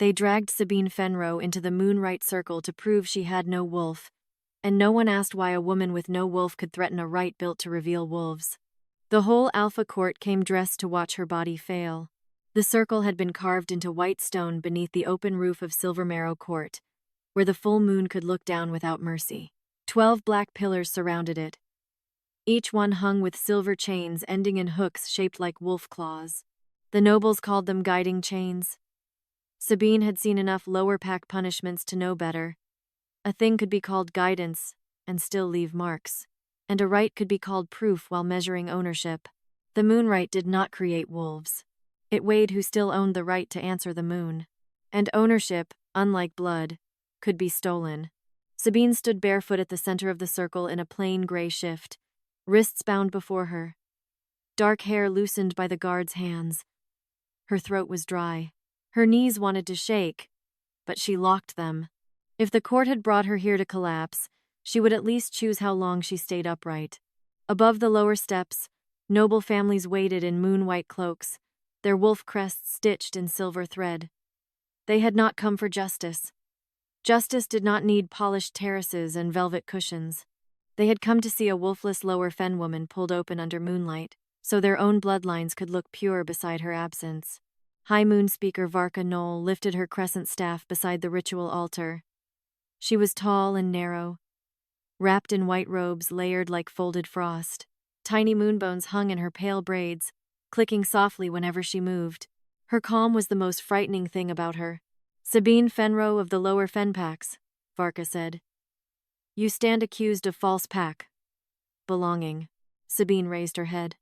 They dragged Sabine Fenrow into the Moon-Rite Circle to prove she had no wolf, and no one asked why a woman with no wolf could threaten a rite built to reveal wolves. The whole Alpha Court came dressed to watch her body fail. The circle had been carved into white stone beneath the open roof of Silvermarrow Court, where the full moon could look down without mercy. 12 black pillars surrounded it, each one hung with silver chains ending in hooks shaped like wolf claws. The nobles called them guiding chains. Sabine had seen enough lower pack punishments to know better. A thing could be called guidance and still leave marks, and a rite could be called proof while measuring ownership. The Moon-Rite did not create wolves. It weighed who still owned the right to answer the moon. And ownership, unlike blood, could be stolen. Sabine stood barefoot at the center of the circle in a plain gray shift, wrists bound before her, dark hair loosened by the guard's hands. Her throat was dry. Her knees wanted to shake, but she locked them. If the court had brought her here to collapse, she would at least choose how long she stayed upright. Above the lower steps, noble families waited in moon-white cloaks, their wolf crests stitched in silver thread. They had not come for justice. Justice did not need polished terraces and velvet cushions. They had come to see a wolfless lower fen woman pulled open under moonlight, so their own bloodlines could look pure beside her absence. High Moon Speaker Varka Knoll lifted her crescent staff beside the ritual altar. She was tall and narrow, wrapped in white robes layered like folded frost. Tiny moonbones hung in her pale braids, clicking softly whenever she moved. Her calm was the most frightening thing about her. "Sabine Fenrow of the lower fen packs," Varka said. "You stand accused of false pack belonging." Sabine raised her head.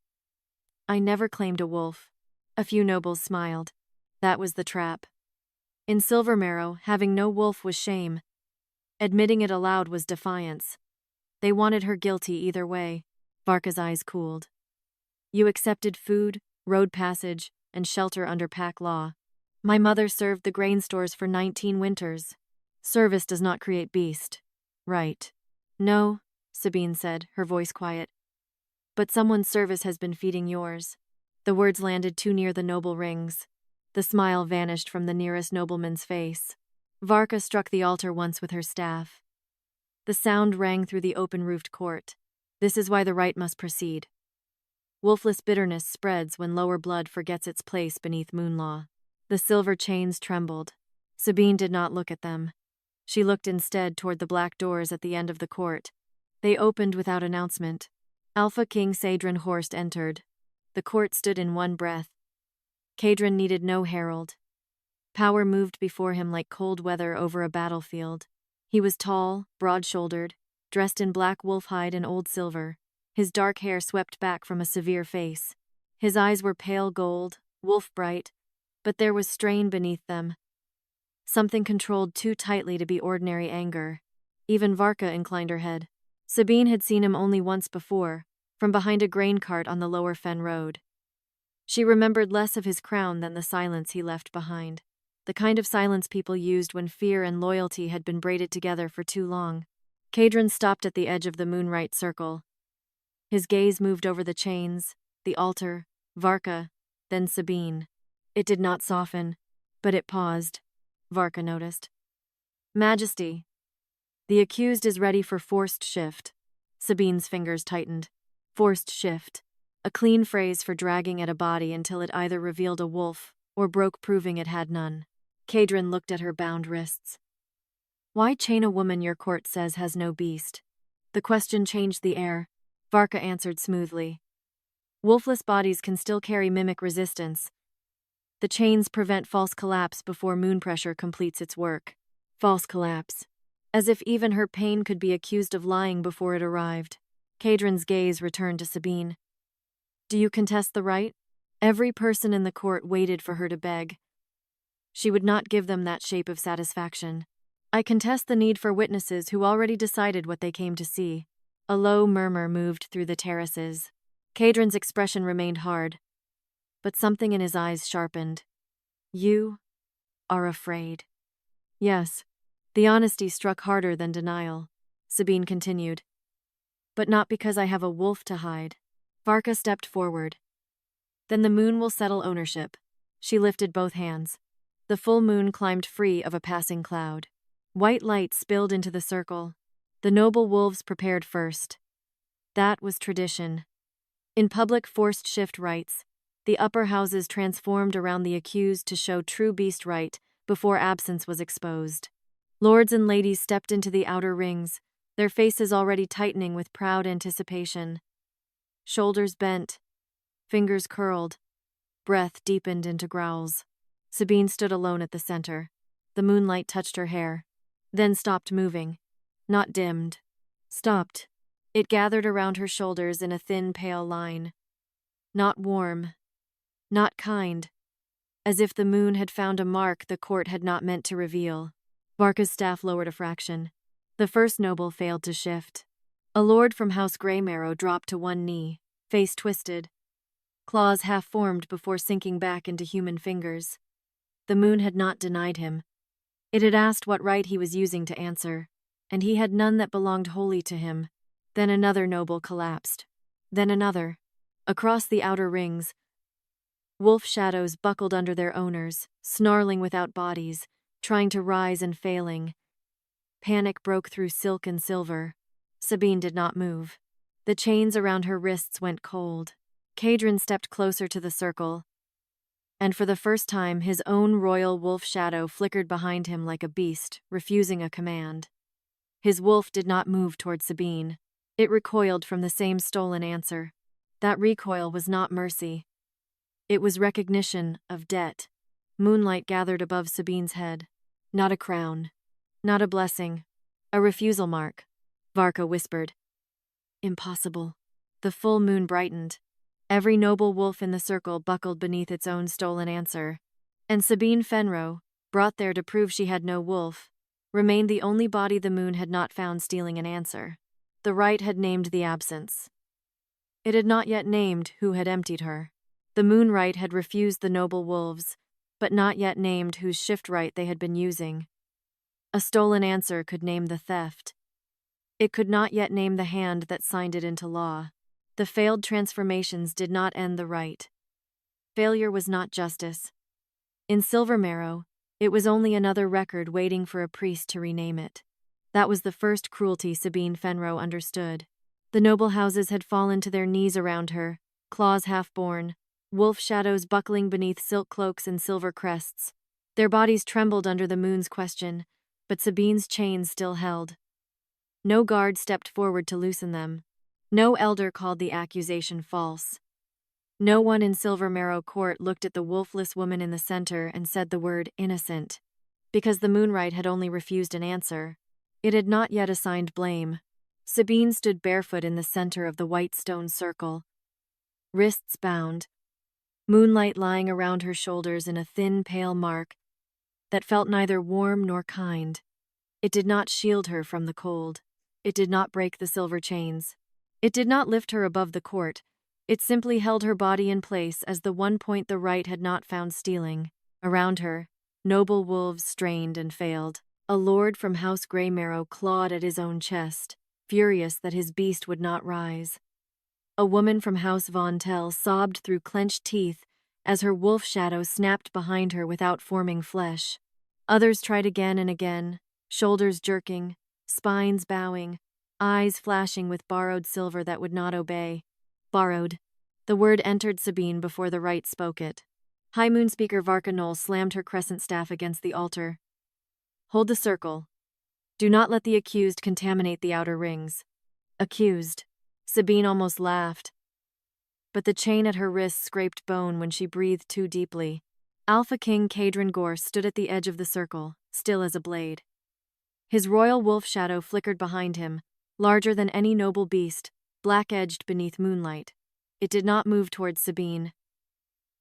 "I never claimed a wolf." A few nobles smiled. That was the trap. In Silvermarrow, having no wolf was shame. Admitting it aloud was defiance. They wanted her guilty either way. Varka's eyes cooled. "You accepted food, road passage, and shelter under pack law. My mother served the grain stores for 19 winters. Service does not create beast. Right." "No," Sabine said, her voice quiet. "But someone's service has been feeding yours." The words landed too near the noble rings. The smile vanished from the nearest nobleman's face. Varka struck the altar once with her staff. The sound rang through the open-roofed court. This is why the rite must proceed. Wolfless bitterness spreads when lower blood forgets its place beneath moon law. The silver chains trembled. Sabine did not look at them. She looked instead toward the black doors at the end of the court. They opened without announcement. Alpha King Caedran Ghorst entered. The court stood in one breath. Caedran needed no herald. Power moved before him like cold weather over a battlefield. He was tall, broad-shouldered, dressed in black wolf hide and old silver. His dark hair swept back from a severe face. His eyes were pale gold, wolf-bright, but there was strain beneath them. Something controlled too tightly to be ordinary anger. Even Varka inclined her head. Sabine had seen him only once before, from behind a grain cart on the lower fen road. She remembered less of his crown than the silence he left behind. The kind of silence people used when fear and loyalty had been braided together for too long. Caedran stopped at the edge of the Moon-Rite Circle. His gaze moved over the chains, the altar, Varka, then Sabine. It did not soften, but it paused, Varka noticed. "Majesty, the accused is ready for forced shift." Sabine's fingers tightened. Forced shift, a clean phrase for dragging at a body until it either revealed a wolf or broke proving it had none. Caedran looked at her bound wrists. "Why chain a woman your court says has no beast?" The question changed the air. Varka answered smoothly. "Wolfless bodies can still carry mimic resistance. The chains prevent false collapse before moon pressure completes its work." False collapse. As if even her pain could be accused of lying before it arrived. Caedran's gaze returned to Sabine. "Do you contest the right?" Every person in the court waited for her to beg. She would not give them that shape of satisfaction. "I contest the need for witnesses who already decided what they came to see." A low murmur moved through the terraces. Caedran's expression remained hard, but something in his eyes sharpened. "You are afraid." "Yes." The honesty struck harder than denial. Sabine continued. "But not because I have a wolf to hide." Varka stepped forward. "Then the moon will settle ownership." She lifted both hands. The full moon climbed free of a passing cloud. White light spilled into the circle. The noble wolves prepared first. That was tradition. In public forced shift rites, the upper houses transformed around the accused to show true beast right before absence was exposed. Lords and ladies stepped into the outer rings, their faces already tightening with proud anticipation. Shoulders bent, fingers curled, breath deepened into growls. Sabine stood alone at the center. The moonlight touched her hair, then stopped moving. Not dimmed. Stopped. It gathered around her shoulders in a thin, pale line. Not warm. Not kind. As if the moon had found a mark the court had not meant to reveal. Varka's staff lowered a fraction. The first noble failed to shift. A lord from House Greymarrow dropped to one knee, face twisted. Claws half-formed before sinking back into human fingers. The moon had not denied him. It had asked what right he was using to answer, and he had none that belonged wholly to him. Then another noble collapsed. Then another. Across the outer rings, wolf shadows buckled under their owners, snarling without bodies, trying to rise and failing. Panic broke through silk and silver. Sabine did not move. The chains around her wrists went cold. Caedran stepped closer to the circle, and for the first time his own royal wolf shadow flickered behind him like a beast, refusing a command. His wolf did not move toward Sabine. It recoiled from the same stolen answer. That recoil was not mercy. It was recognition of debt. Moonlight gathered above Sabine's head. Not a crown. Not a blessing. A refusal mark. Varka whispered. Impossible. The full moon brightened. Every noble wolf in the circle buckled beneath its own stolen answer. And Sabine Fenrow, brought there to prove she had no wolf, remained the only body the moon had not found stealing an answer. The right had named the absence. It had not yet named who had emptied her. The Moon-Rite had refused the noble wolves, but not yet named whose shift right they had been using. A stolen answer could name the theft. It could not yet name the hand that signed it into law. The failed transformations did not end the right. Failure was not justice. In Silvermarrow, it was only another record waiting for a priest to rename it. That was the first cruelty Sabine Fenrow understood. The noble houses had fallen to their knees around her, claws half-born, wolf shadows buckling beneath silk cloaks and silver crests. Their bodies trembled under the moon's question, but Sabine's chains still held. No guard stepped forward to loosen them. No elder called the accusation false. No one in Silvermarrow Court looked at the wolfless woman in the center and said the word innocent. Because the Moon-Rite had only refused an answer, it had not yet assigned blame. Sabine stood barefoot in the center of the white stone circle, wrists bound, moonlight lying around her shoulders in a thin, pale mark that felt neither warm nor kind. It did not shield her from the cold. It did not break the silver chains. It did not lift her above the court. It simply held her body in place as the one point the right had not found stealing. Around her, noble wolves strained and failed. A lord from House Greymarrow clawed at his own chest, furious that his beast would not rise. A woman from House Von Tell sobbed through clenched teeth as her wolf shadow snapped behind her without forming flesh. Others tried again and again, shoulders jerking, spines bowing, eyes flashing with borrowed silver that would not obey. Borrowed. The word entered Sabine before the right spoke it. High Moon Speaker Varka Knoll slammed her crescent staff against the altar. Hold the circle. Do not let the accused contaminate the outer rings. Accused. Sabine almost laughed. But the chain at her wrist scraped bone when she breathed too deeply. Alpha King Caedran Ghorst stood at the edge of the circle, still as a blade. His royal wolf shadow flickered behind him, larger than any noble beast, black-edged beneath moonlight. It did not move towards Sabine.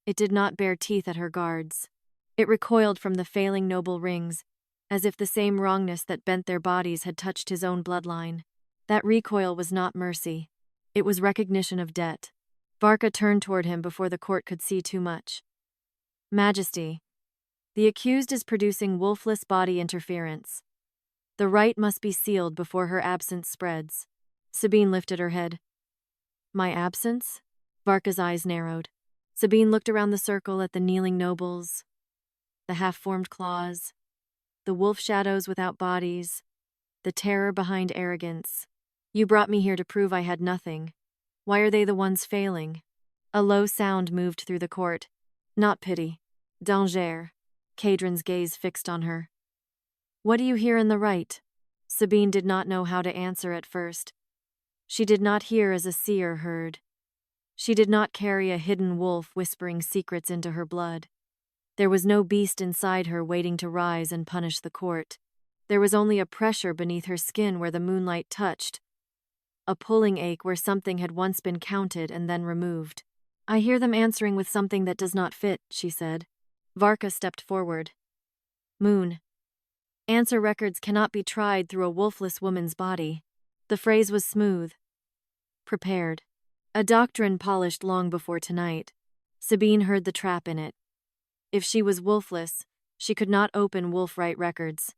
It did not bare teeth at her guards. It recoiled from the failing noble rings, as if the same wrongness that bent their bodies had touched his own bloodline. That recoil was not mercy. It was recognition of debt. Varka turned toward him before the court could see too much. Majesty, the accused is producing wolfless body interference. The right must be sealed before her absence spreads. Sabine lifted her head. My absence? Varka's eyes narrowed. Sabine looked around the circle at the kneeling nobles. the half-formed claws, the wolf shadows without bodies, the terror behind arrogance. You brought me here to prove I had nothing. Why are they the ones failing? A low sound moved through the court. Not pity. Danger. Caedran's gaze fixed on her. What do you hear in the right? Sabine did not know how to answer at first. She did not hear as a seer heard. She did not carry a hidden wolf whispering secrets into her blood. There was no beast inside her waiting to rise and punish the court. There was only a pressure beneath her skin where the moonlight touched, a pulling ache where something had once been counted and then removed. I hear them answering with something that does not fit, she said. Varka stepped forward. Moon. Answer records cannot be tried through a wolfless woman's body. The phrase was smooth. Prepared. A doctrine polished long before tonight. Sabine heard the trap in it. If she was wolfless, she could not open Wolf-Rite records.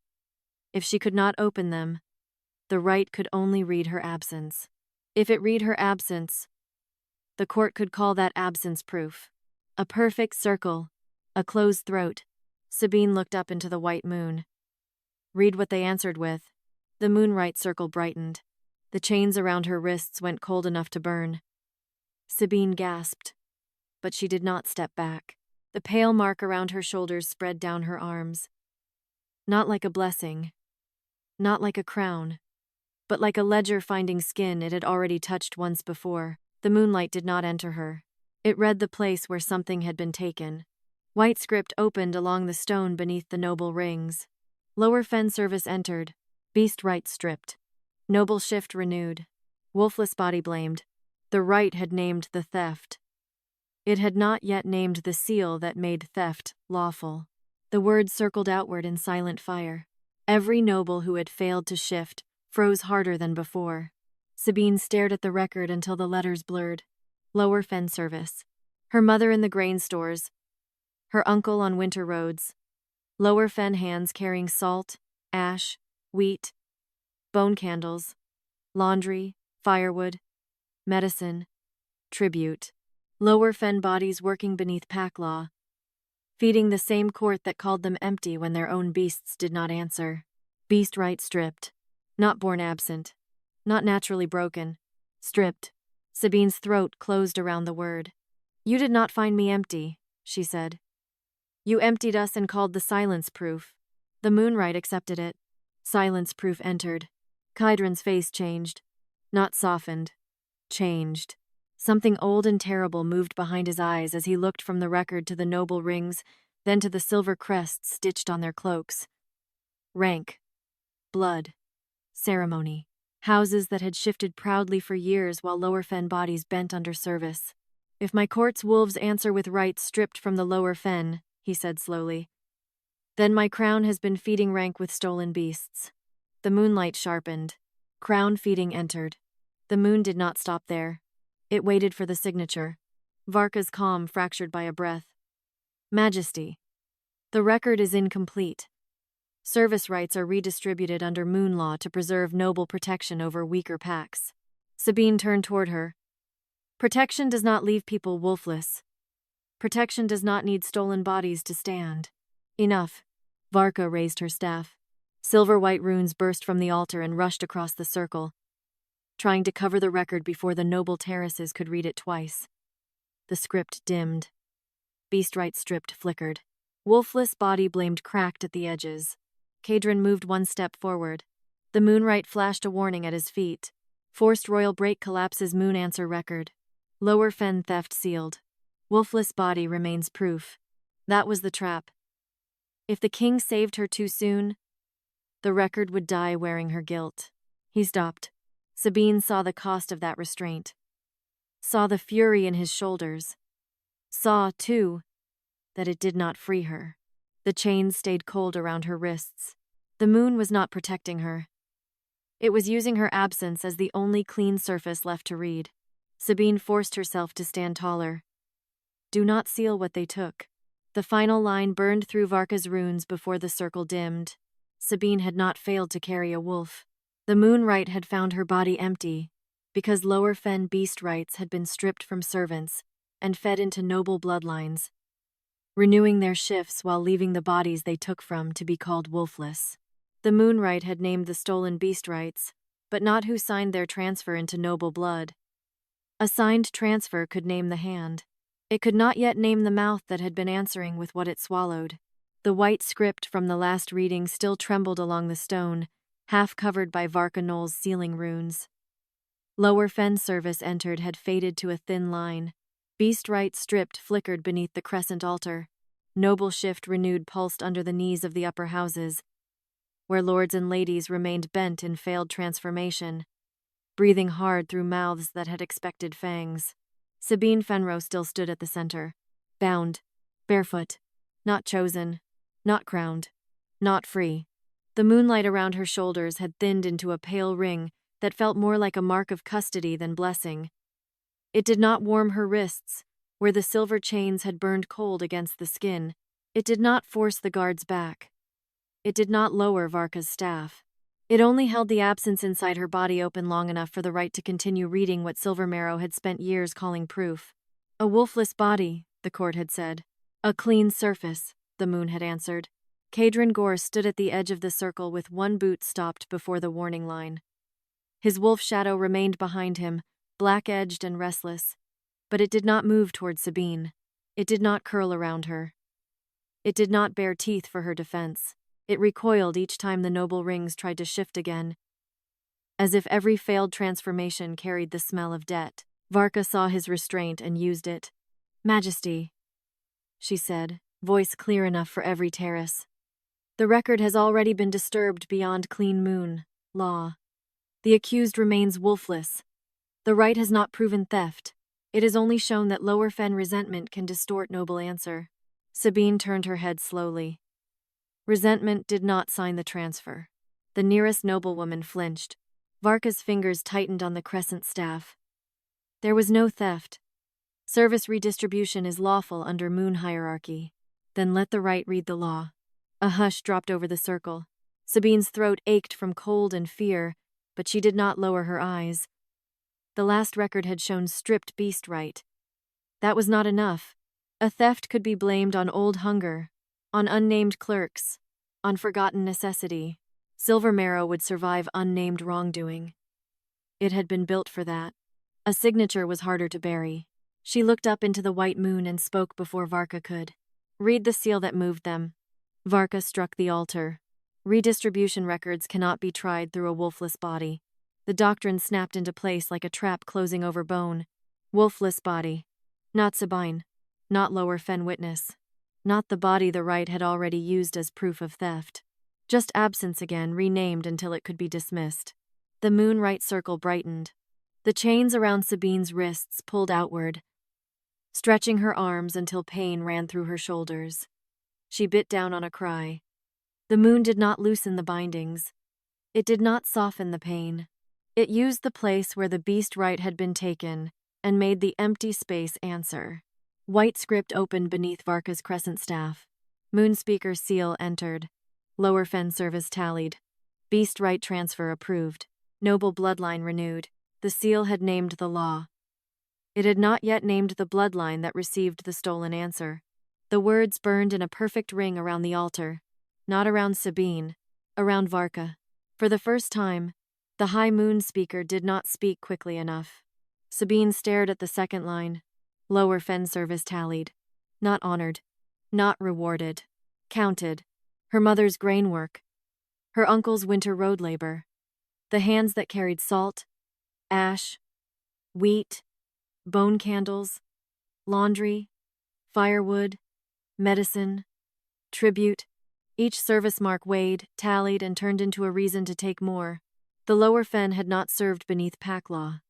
If she could not open them, the rite could only read her absence. If it read her absence, the court could call that absence proof. A perfect circle, a closed throat. Sabine looked up into the white moon. Read what they answered with. The Moon-Rite Circle brightened. The chains around her wrists went cold enough to burn. Sabine gasped, but she did not step back. The pale mark around her shoulders spread down her arms. Not like a blessing, not like a crown, but like a ledger finding skin it had already touched once before. The moonlight did not enter her. It read the place where something had been taken. White script opened along the stone beneath the noble rings. Lower Fen service entered. Beast rite stripped. Noble shift renewed. Wolfless body blamed. The rite had named the theft. It had not yet named the seal that made theft lawful. The words circled outward in silent fire. Every noble who had failed to shift froze harder than before. Sabine stared at the record until the letters blurred. Lower Fen service. Her mother in the grain stores. Her uncle on winter roads. Lower Fen hands carrying salt, ash, wheat, bone candles, laundry, firewood, medicine, tribute. Lower Fen bodies working beneath pack law, feeding the same court that called them empty when their own beasts did not answer. Beast rite stripped. Not born absent. Not naturally broken. Stripped. Sabine's throat closed around the word. You did not find me empty, she said. You emptied us and called the silence proof. The Moon-Rite accepted it. Silence proof entered. Caedran's face changed. Not softened. Changed. Something old and terrible moved behind his eyes as he looked from the record to the noble rings, then to the silver crests stitched on their cloaks. Rank. Blood. Ceremony. Houses that had shifted proudly for years while Lower Fen bodies bent under service. If my court's wolves answer with rights stripped from the Lower Fen, he said slowly, then my crown has been feeding rank with stolen beasts. The moonlight sharpened. Crown feeding entered. The moon did not stop there. It waited for the signature. Varka's calm fractured by a breath. Majesty. The record is incomplete. Service rights are redistributed under moon law to preserve noble protection over weaker packs. Sabine turned toward her. Protection does not leave people wolfless. Protection does not need stolen bodies to stand. Enough. Varka raised her staff. Silver-white runes burst from the altar and rushed across the circle, trying to cover the record before the noble terraces could read it twice. The script dimmed. Beast rite stripped flickered. Wolfless body blamed cracked at the edges. Caedran moved one step forward. The Moon-Rite flashed a warning at his feet. Forced royal break collapses moon answer record. Lower Fen theft sealed. Wolfless body remains proof. That was the trap. If the king saved her too soon, the record would die wearing her guilt. He stopped. Sabine saw the cost of that restraint. Saw the fury in his shoulders. Saw, too, that it did not free her. The chains stayed cold around her wrists. The moon was not protecting her. It was using her absence as the only clean surface left to read. Sabine forced herself to stand taller. Do not seal what they took. The final line burned through Varka's runes before the circle dimmed. Sabine had not failed to carry a wolf. The Moon-Rite had found her body empty, because Lower Fen beast rights had been stripped from servants and fed into noble bloodlines. renewing their shifts while leaving the bodies they took from to be called Wolfless. The Moon-Rite had named the stolen beast rights, but not who signed their transfer into noble blood. A signed transfer could name the hand. It could not yet name the mouth that had been answering with what it swallowed. The white script from the last reading still trembled along the stone, half covered by Varka Knoll's sealing runes. Lower Fen service entered had faded to a thin line. Beast right stripped flickered beneath the crescent altar. Noble shift renewed pulsed under the knees of the upper houses, where lords and ladies remained bent in failed transformation, breathing hard through mouths that had expected fangs. Sabine Fenrow still stood at the center, bound, barefoot, not chosen, not crowned, not free. The moonlight around her shoulders had thinned into a pale ring that felt more like a mark of custody than blessing. It did not warm her wrists, where the silver chains had burned cold against the skin. It did not force the guards back. It did not lower Varka's staff. It only held the absence inside her body open long enough for the right to continue reading what Silvermarrow had spent years calling proof. A wolfless body, the court had said. A clean surface, the moon had answered. Caedran Ghorst stood at the edge of the circle with one boot stopped before the warning line. His wolf shadow remained behind him, black-edged and restless, but it did not move toward Sabine. It did not curl around her. It did not bare teeth for her defense. It recoiled each time the noble rings tried to shift again, as if every failed transformation carried the smell of debt. Varka saw his restraint and used it. "Majesty," she said, voice clear enough for every terrace. "The record has already been disturbed beyond clean moon law. The accused remains wolfless. The right has not proven theft. It has only shown that lower fen resentment can distort noble answer." Sabine turned her head slowly. Resentment did not sign the transfer. The nearest noblewoman flinched. Varka's fingers tightened on the crescent staff. There was no theft. Service redistribution is lawful under moon hierarchy. Then let the right read the law. A hush dropped over the circle. Sabine's throat ached from cold and fear, but she did not lower her eyes. The last record had shown stripped beast right. That was not enough. A theft could be blamed on old hunger, on unnamed clerks, on forgotten necessity. Silvermarrow would survive unnamed wrongdoing. It had been built for that. A signature was harder to bury. She looked up into the white moon and spoke before Varka could. "Read the seal that moved them." Varka struck the altar. Redistribution records cannot be tried through a wolfless body. The doctrine snapped into place like a trap closing over bone. Wolfless body. Not Sabine. Not lower fen witness. Not the body the right had already used as proof of theft. Just absence again, renamed until it could be dismissed. The Moon-Rite Circle brightened. The chains around Sabine's wrists pulled outward, stretching her arms until pain ran through her shoulders. She bit down on a cry. The moon did not loosen the bindings. It did not soften the pain. It used the place where the beast right had been taken and made the empty space answer. White script opened beneath Varka's crescent staff. Moonspeaker seal entered. Lower fen service tallied. Beast right transfer approved. Noble bloodline renewed. The seal had named the law. It had not yet named the bloodline that received the stolen answer. The words burned in a perfect ring around the altar. Not around Sabine, around Varka. For the first time, the high moon speaker did not speak quickly enough. Sabine stared at the second line. Lower fen service tallied. Not honored. Not rewarded. Counted. Her mother's grain work. Her uncle's winter road labor. The hands that carried salt, ash, wheat, bone candles, laundry, firewood, medicine, tribute. Each service mark weighed, tallied, and turned into a reason to take more. The lower fen had not served beneath pack law.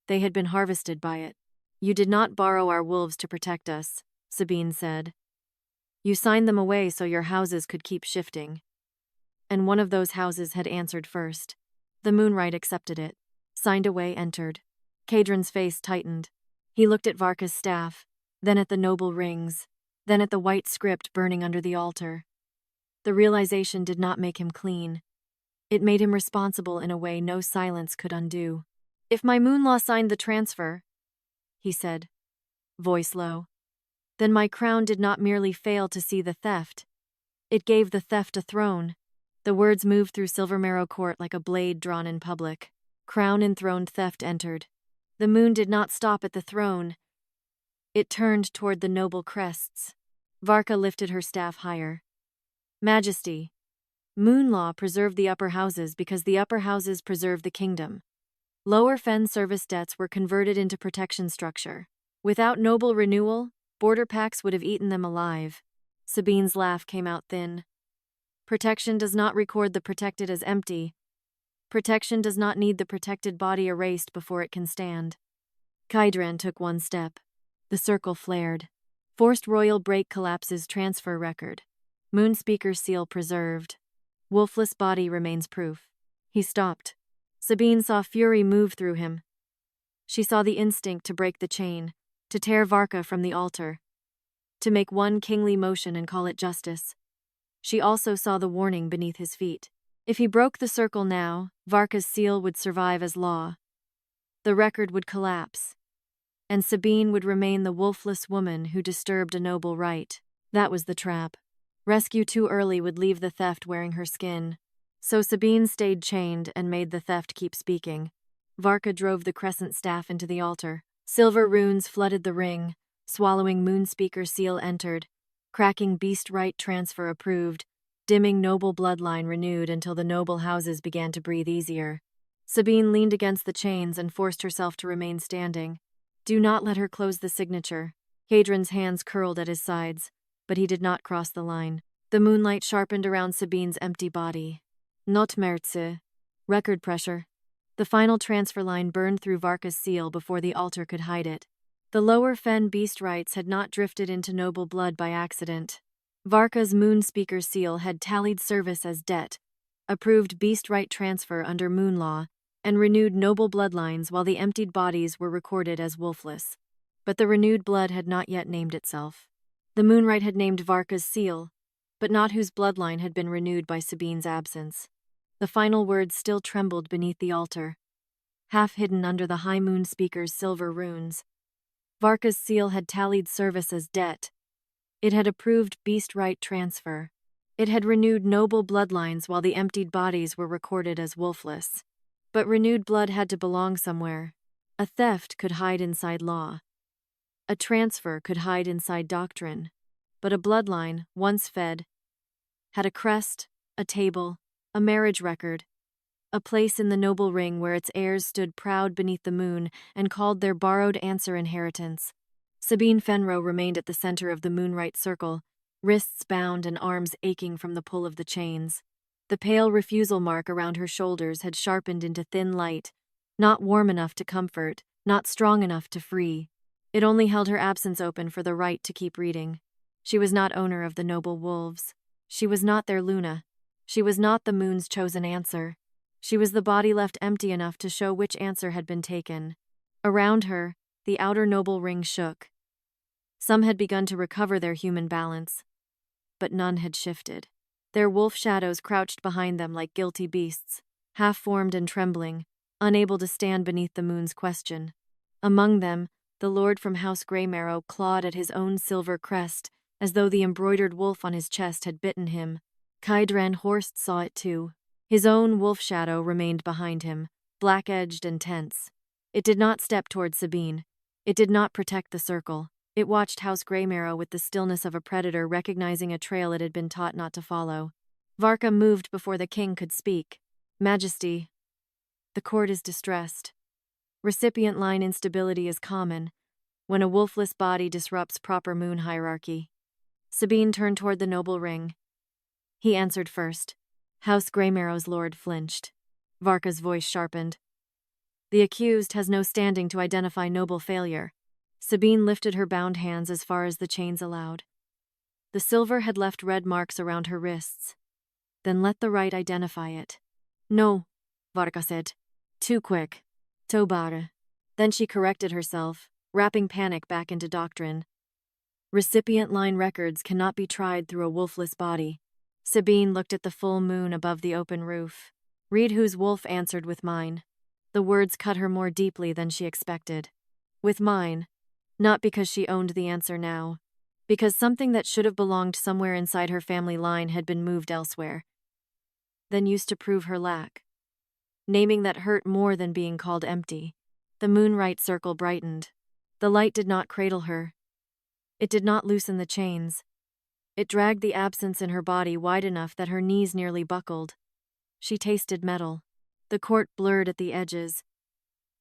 They had been harvested by it. "You did not borrow our wolves to protect us," Sabine said. "You signed them away so your houses could keep shifting." And one of those houses had answered first. The Moon-Rite accepted it. Signed away entered. Caedran's face tightened. He looked at Varka's staff, then at the noble rings, then at the white script burning under the altar. The realization did not make him clean. It made him responsible in a way no silence could undo. "If my moon law signed the transfer," he said, voice low, Then my crown did not merely fail to see the theft. It gave the theft a throne. The words moved through Silvermarrow Court like a blade drawn in public. Crown-enthroned theft entered. The moon did not stop at the throne. It turned toward the noble crests. Varka lifted her staff higher. Majesty, Moon law preserved the upper houses because the upper houses preserved the kingdom. Lower fen service debts were converted into protection structure. Without noble renewal, border pacts would have eaten them alive. Sabine's laugh came out thin. Protection does not record the protected as empty. Protection does not need the protected body erased before it can stand. Caedran took one step. The circle flared. Forced royal break collapses transfer record. Moon speaker seal preserved. Wolfless body remains proof. He stopped. Sabine saw fury move through him. She saw the instinct to break the chain, to tear Varka from the altar, to make one kingly motion and call it justice. She also saw the warning beneath his feet. If he broke the circle now, Varka's seal would survive as law. The record would collapse, and Sabine would remain the wolfless woman who disturbed a noble right. That was the trap. Rescue too early would leave the theft wearing her skin. So Sabine stayed chained and made the theft keep speaking. Varka drove the crescent staff into the altar. Silver runes flooded the ring. Swallowing Moonspeaker seal entered. Cracking beast right transfer approved. Dimming noble bloodline renewed until the noble houses began to breathe easier. Sabine leaned against the chains and forced herself to remain standing. Do not let her close the signature. Caedran's hands curled at his sides, but he did not cross the line. The moonlight sharpened around Sabine's empty body. Not Merze. Record pressure. The final transfer line burned through Varka's seal before the altar could hide it. The lower fen beast rights had not drifted into noble blood by accident. Varka's Moonspeaker seal had tallied service as debt, approved beast right transfer under moon law, and renewed noble bloodlines while the emptied bodies were recorded as wolfless. But the renewed blood had not yet named itself. The Moon-Rite had named Varka's seal, but not whose bloodline had been renewed by Sabine's absence. The final words still trembled beneath the altar, half hidden under the high moon speaker's silver runes. Varka's seal had tallied service as debt. It had approved beast right transfer. It had renewed noble bloodlines while the emptied bodies were recorded as wolfless. But renewed blood had to belong somewhere. A theft could hide inside law. A transfer could hide inside doctrine. But a bloodline, once fed, had a crest, a table, a marriage record, a place in the noble ring where its heirs stood proud beneath the moon and called their borrowed answer inheritance. Sabine Fenrow remained at the center of the Moon-Rite Circle, wrists bound and arms aching from the pull of the chains. The pale refusal mark around her shoulders had sharpened into thin light, not warm enough to comfort, not strong enough to free. It only held her absence open for the right to keep reading. She was not owner of the noble wolves. She was not their Luna. She was not the moon's chosen answer. She was the body left empty enough to show which answer had been taken. Around her, the outer noble ring shook. Some had begun to recover their human balance, but none had shifted. Their wolf shadows crouched behind them like guilty beasts, half-formed and trembling, unable to stand beneath the moon's question. Among them, the lord from House Greymarrow clawed at his own silver crest, as though the embroidered wolf on his chest had bitten him. Caedran Ghorst saw it too. His own wolf shadow remained behind him, black-edged and tense. It did not step toward Sabine. It did not protect the circle. It watched House Greymarrow with the stillness of a predator recognizing a trail it had been taught not to follow. Varka moved before the king could speak. Majesty, the court is distressed. Recipient line instability is common when a wolfless body disrupts proper moon hierarchy. Sabine turned toward the noble ring. He answered first. House Greymarrow's lord flinched. Varka's voice sharpened. The accused has no standing to identify noble failure. Sabine lifted her bound hands as far as the chains allowed. The silver had left red marks around her wrists. Then let the right identify it. No, Varka said. Too quick. Tobara. Then she corrected herself, wrapping panic back into doctrine. Recipient line records cannot be tried through a wolfless body. Sabine looked at the full moon above the open roof. Read whose wolf answered with mine. The words cut her more deeply than she expected. With mine. Not because she owned the answer now, because something that should have belonged somewhere inside her family line had been moved elsewhere, then used to prove her lack. Naming that hurt more than being called empty. The Moon-Rite Circle brightened. The light did not cradle her. It did not loosen the chains. It dragged the absence in her body wide enough that her knees nearly buckled. She tasted metal. The court blurred at the edges.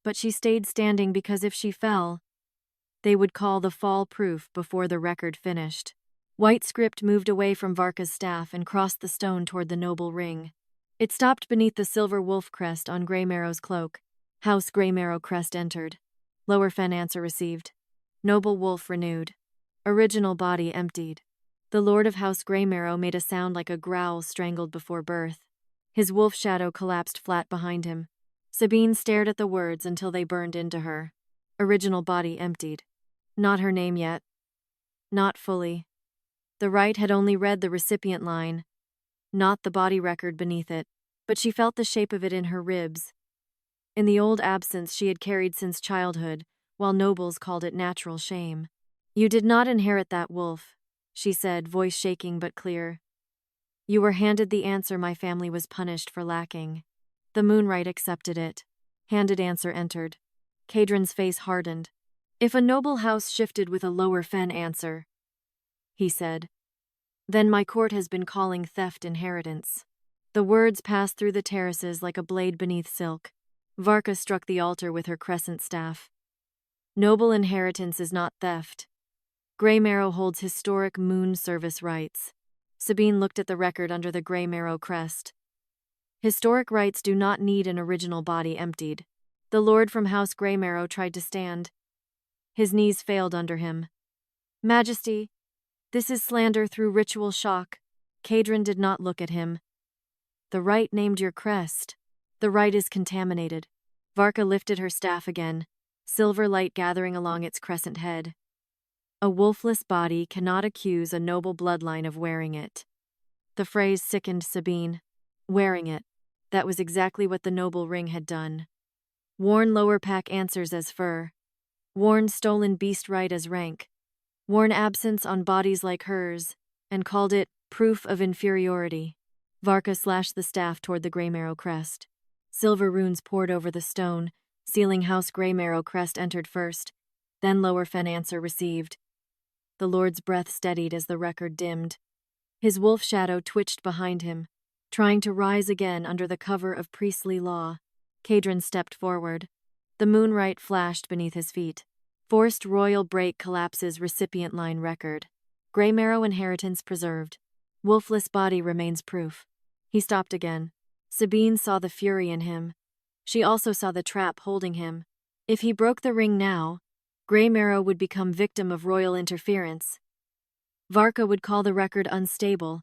But she stayed standing because if she fell, they would call the fall proof before the record finished. White script moved away from Varka's staff and crossed the stone toward the noble ring. It stopped beneath the silver wolf crest on Greymarrow's cloak. House Greymarrow crest entered. Lower fen answer received. Noble wolf renewed. Original body emptied. The lord of House Greymarrow made a sound like a growl strangled before birth. His wolf shadow collapsed flat behind him. Sabine stared at the words until they burned into her. Original body emptied. Not her name yet. Not fully. The right had only read the recipient line, not the body record beneath it, but she felt the shape of it in her ribs. In the old absence she had carried since childhood, while nobles called it natural shame. You did not inherit that wolf, she said, voice shaking but clear. You were handed the answer my family was punished for lacking. The Moon-Rite accepted it. Handed answer entered. Caedran's face hardened. If a noble house shifted with a lower fen answer, he said, then my court has been calling theft inheritance. The words passed through the terraces like a blade beneath silk. Varka struck the altar with her crescent staff. Noble inheritance is not theft. Greymarrow holds historic moon service rights. Sabine looked at the record under the Greymarrow crest. Historic rights do not need an original body emptied. The lord from House Greymarrow tried to stand. His knees failed under him. Majesty, this is slander through ritual shock. Caedran did not look at him. The right named your crest. The right is contaminated. Varka lifted her staff again, silver light gathering along its crescent head. A wolfless body cannot accuse a noble bloodline of wearing it. The phrase sickened Sabine. Wearing it. That was exactly what the noble ring had done. Worn lower pack answers as fur. Worn stolen beast right as rank. Worn absence on bodies like hers, and called it proof of inferiority. Varka slashed the staff toward the Greymarrow crest. Silver runes poured over the stone, sealing House Greymarrow crest entered first, then lower fen answer received. The lord's breath steadied as the record dimmed. His wolf shadow twitched behind him, trying to rise again under the cover of priestly law. Caedran stepped forward. The Moon-Rite flashed beneath his feet. Forced royal break collapses recipient line record. Greymarrow inheritance preserved. Wolfless body remains proof. He stopped again. Sabine saw the fury in him. She also saw the trap holding him. If he broke the ring now, Greymarrow would become victim of royal interference. Varka would call the record unstable,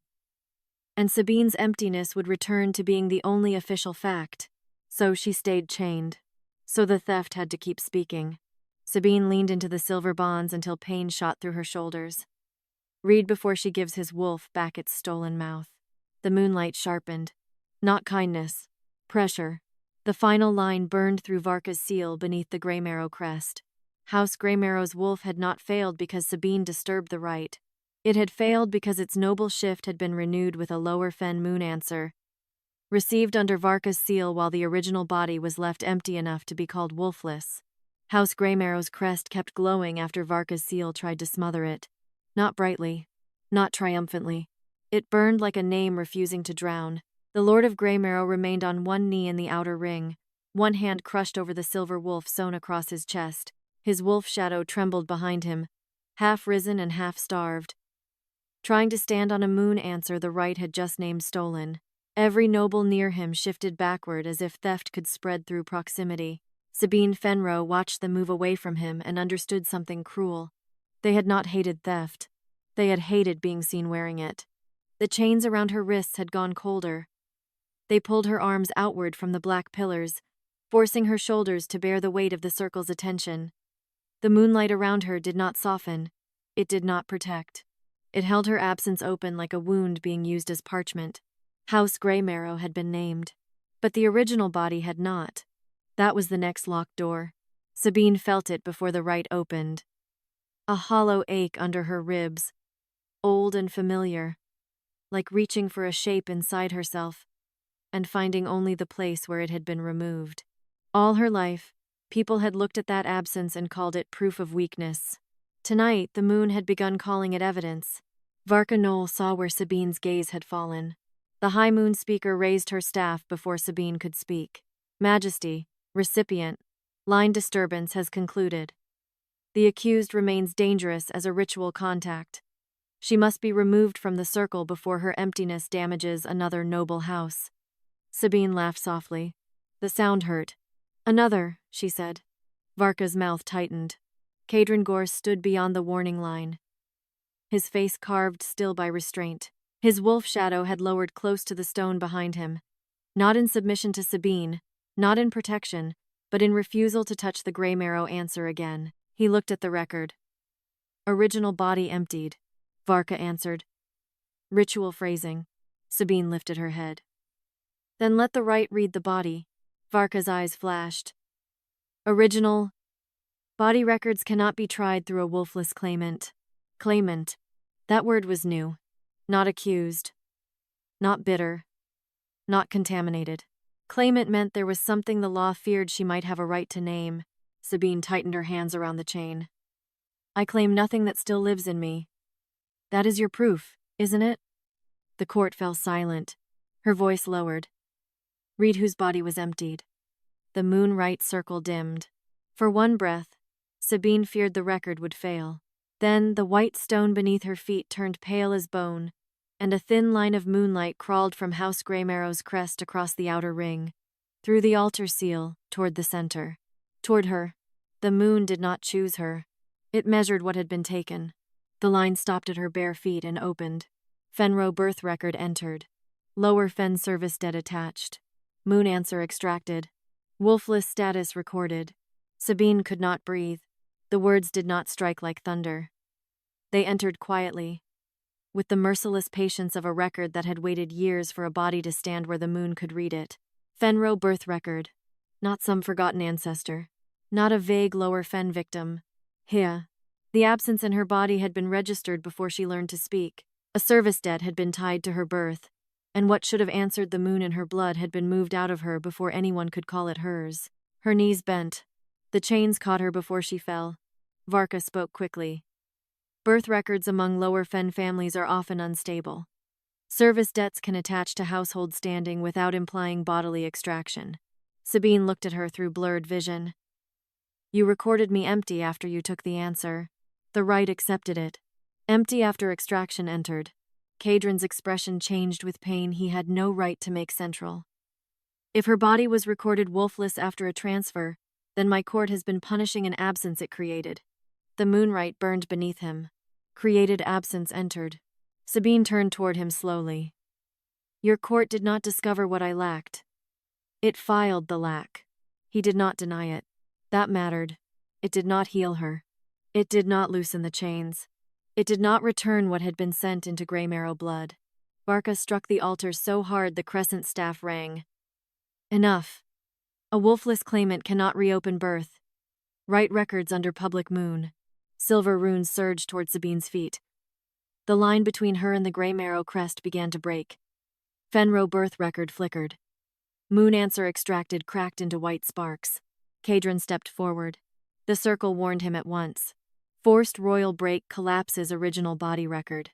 and Sabine's emptiness would return to being the only official fact. So she stayed chained. So the theft had to keep speaking. Sabine leaned into the silver bonds until pain shot through her shoulders. Read before she gives his wolf back its stolen mouth. The moonlight sharpened. Not kindness. Pressure. The final line burned through Varka's seal beneath the Greymarrow crest. House Greymarrow's wolf had not failed because Sabine disturbed the right. It had failed because its noble shift had been renewed with a lower fen moon answer, received under Varka's seal while the original body was left empty enough to be called wolfless. House Greymarrow's crest kept glowing after Varka's seal tried to smother it. Not brightly, not triumphantly. It burned like a name refusing to drown. The Lord of Greymarrow remained on one knee in the outer ring, one hand crushed over the silver wolf sewn across his chest. His wolf shadow trembled behind him, half risen and half starved. Trying to stand on a moon answer the right had just named stolen. Every noble near him shifted backward as if theft could spread through proximity. Sabine Fenrow watched them move away from him and understood something cruel. They had not hated theft. They had hated being seen wearing it. The chains around her wrists had gone colder. They pulled her arms outward from the black pillars, forcing her shoulders to bear the weight of the circle's attention. The moonlight around her did not soften. It did not protect. It held her absence open like a wound being used as parchment. House Greymarrow had been named, but the original body had not. That was the next locked door. Sabine felt it before the right opened. A hollow ache under her ribs, old and familiar, like reaching for a shape inside herself and finding only the place where it had been removed. All her life, people had looked at that absence and called it proof of weakness. Tonight, the moon had begun calling it evidence. Varka Knoll saw where Sabine's gaze had fallen. The high moon speaker raised her staff before Sabine could speak. Majesty, recipient, line disturbance has concluded. The accused remains dangerous as a ritual contact. She must be removed from the circle before her emptiness damages another noble house. Sabine laughed softly. The sound hurt. Another, she said. Varka's mouth tightened. Caedran Ghorst stood beyond the warning line, his face carved still by restraint. His wolf shadow had lowered close to the stone behind him, not in submission to Sabine, not in protection, but in refusal to touch the gray marrow answer again. He looked at the record. Original body emptied, Varka answered. Ritual phrasing. Sabine lifted her head. Then let the right read the body. Varka's eyes flashed. Original. Body records cannot be tried through a wolfless claimant. Claimant. That word was new. Not accused. Not bitter. Not contaminated. Claimant meant there was something the law feared she might have a right to name. Sabine tightened her hands around the chain. I claim nothing that still lives in me. That is your proof, isn't it? The court fell silent. Her voice lowered. Read whose body was emptied. The Moon-Rite Circle dimmed. For one breath, Sabine feared the record would fail. Then the white stone beneath her feet turned pale as bone, and a thin line of moonlight crawled from House Greymarrow's crest across the outer ring, through the altar seal, toward the center. Toward her. The moon did not choose her. It measured what had been taken. The line stopped at her bare feet and opened. Fenrow birth record entered. Lower Fen service debt attached. Moon answer extracted. Wolfless status recorded. Sabine could not breathe. The words did not strike like thunder. They entered quietly, with the merciless patience of a record that had waited years for a body to stand where the moon could read it. Fenrow birth record. Not some forgotten ancestor. Not a vague lower Fen victim. Here. The absence in her body had been registered before she learned to speak. A service debt had been tied to her birth, and what should have answered the moon in her blood had been moved out of her before anyone could call it hers. Her knees bent. The chains caught her before she fell. Varka spoke quickly. Birth records among lower Fen families are often unstable. Service debts can attach to household standing without implying bodily extraction. Sabine looked at her through blurred vision. You recorded me empty after you took the answer. The right accepted it. Empty after extraction entered. Caedran's expression changed with pain he had no right to make central. If her body was recorded wolfless after a transfer, then my court has been punishing an absence it created. The Moon-Rite burned beneath him. Created absence entered. Sabine turned toward him slowly. Your court did not discover what I lacked. It filed the lack. He did not deny it. That mattered. It did not heal her. It did not loosen the chains. It did not return what had been sent into Greymarrow blood. Varka struck the altar so hard the crescent staff rang. Enough. A wolfless claimant cannot reopen birth. Write records under public moon. Silver runes surged toward Sabine's feet. The line between her and the Greymarrow crest began to break. Fenrow birth record flickered. Moon answer extracted cracked into white sparks. Caedran stepped forward. The circle warned him at once. Forced royal break collapses original body record.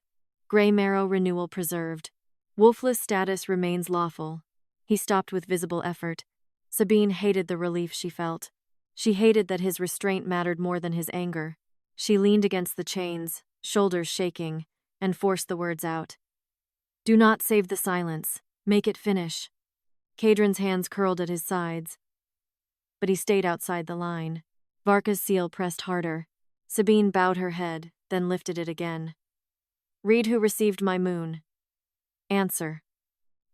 Greymarrow renewal preserved. Wolfless status remains lawful. He stopped with visible effort. Sabine hated the relief she felt. She hated that his restraint mattered more than his anger. She leaned against the chains, shoulders shaking, and forced the words out. Do not save the silence. Make it finish. Caedran's hands curled at his sides, but he stayed outside the line. Varka's seal pressed harder. Sabine bowed her head, then lifted it again. Read who received my moon. Answer.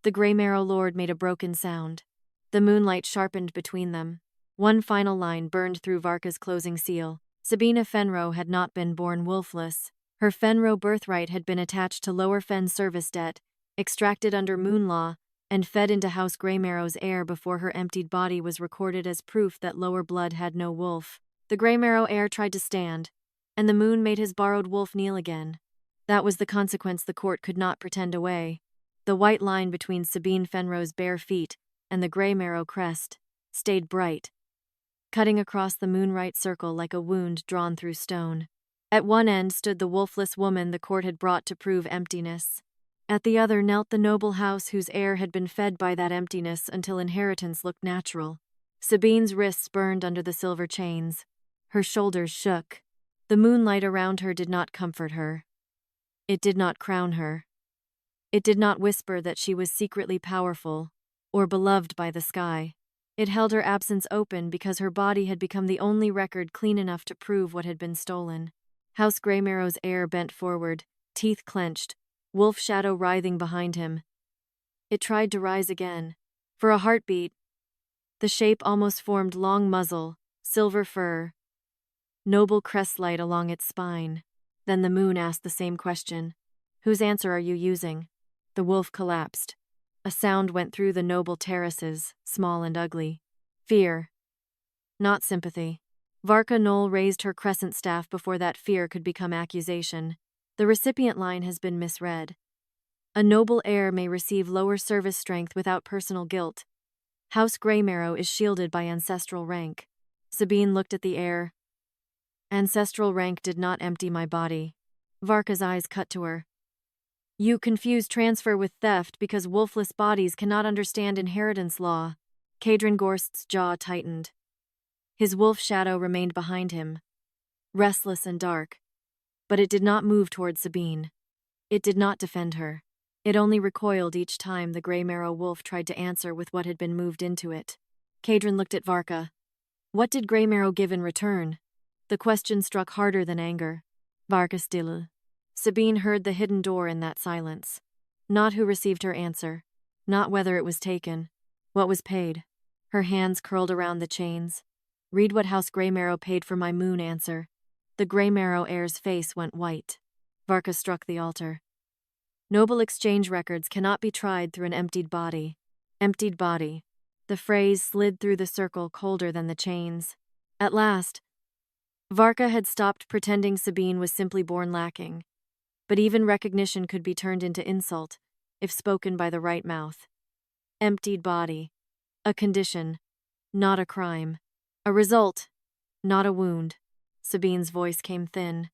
The Greymarrow Lord made a broken sound. The moonlight sharpened between them. One final line burned through Varka's closing seal. Sabine Fenrow had not been born wolfless. Her Fenrow birthright had been attached to Lower Fen service debt, extracted under moon law, and fed into House Greymarrow's heir before her emptied body was recorded as proof that lower blood had no wolf. The Greymarrow heir tried to stand, and the moon made his borrowed wolf kneel again. That was the consequence the court could not pretend away. The white line between Sabine Fenrow's bare feet and the gray marrow crest stayed bright, cutting across the Moon-Rite Circle like a wound drawn through stone. At one end stood the wolfless woman the court had brought to prove emptiness. At the other knelt the noble house whose heir had been fed by that emptiness until inheritance looked natural. Sabine's wrists burned under the silver chains. Her shoulders shook. The moonlight around her did not comfort her. It did not crown her. It did not whisper that she was secretly powerful or beloved by the sky. It held her absence open because her body had become the only record clean enough to prove what had been stolen. House Greymarrow's heir bent forward, teeth clenched, wolf shadow writhing behind him. It tried to rise again. For a heartbeat, the shape almost formed long muzzle, silver fur, noble crest light along its spine. Then the moon asked the same question. Whose answer are you using? The wolf collapsed. A sound went through the noble terraces, small and ugly. Fear. Not sympathy. Varka Knoll raised her crescent staff before that fear could become accusation. The recipient line has been misread. A noble heir may receive lower service strength without personal guilt. House Greymarrow is shielded by ancestral rank. Sabine looked at the heir. Ancestral rank did not empty my body. Varka's eyes cut to her. You confuse transfer with theft because wolfless bodies cannot understand inheritance law. Caedran Ghorst's jaw tightened. His wolf shadow remained behind him, restless and dark. But it did not move toward Sabine. It did not defend her. It only recoiled each time the Greymarrow wolf tried to answer with what had been moved into it. Caedran looked at Varka. What did Greymarrow give in return? The question struck harder than anger. Varka still. Sabine heard the hidden door in that silence. Not who received her answer. Not whether it was taken. What was paid. Her hands curled around the chains. Read what House Greymarrow paid for my moon answer. The Greymarrow heir's face went white. Varka struck the altar. Noble exchange records cannot be tried through an emptied body. Emptied body. The phrase slid through the circle colder than the chains. At last, Varka had stopped pretending Sabine was simply born lacking. But even recognition could be turned into insult, if spoken by the right mouth. Emptied body. A condition, not a crime. A result, not a wound. Sabine's voice came thin.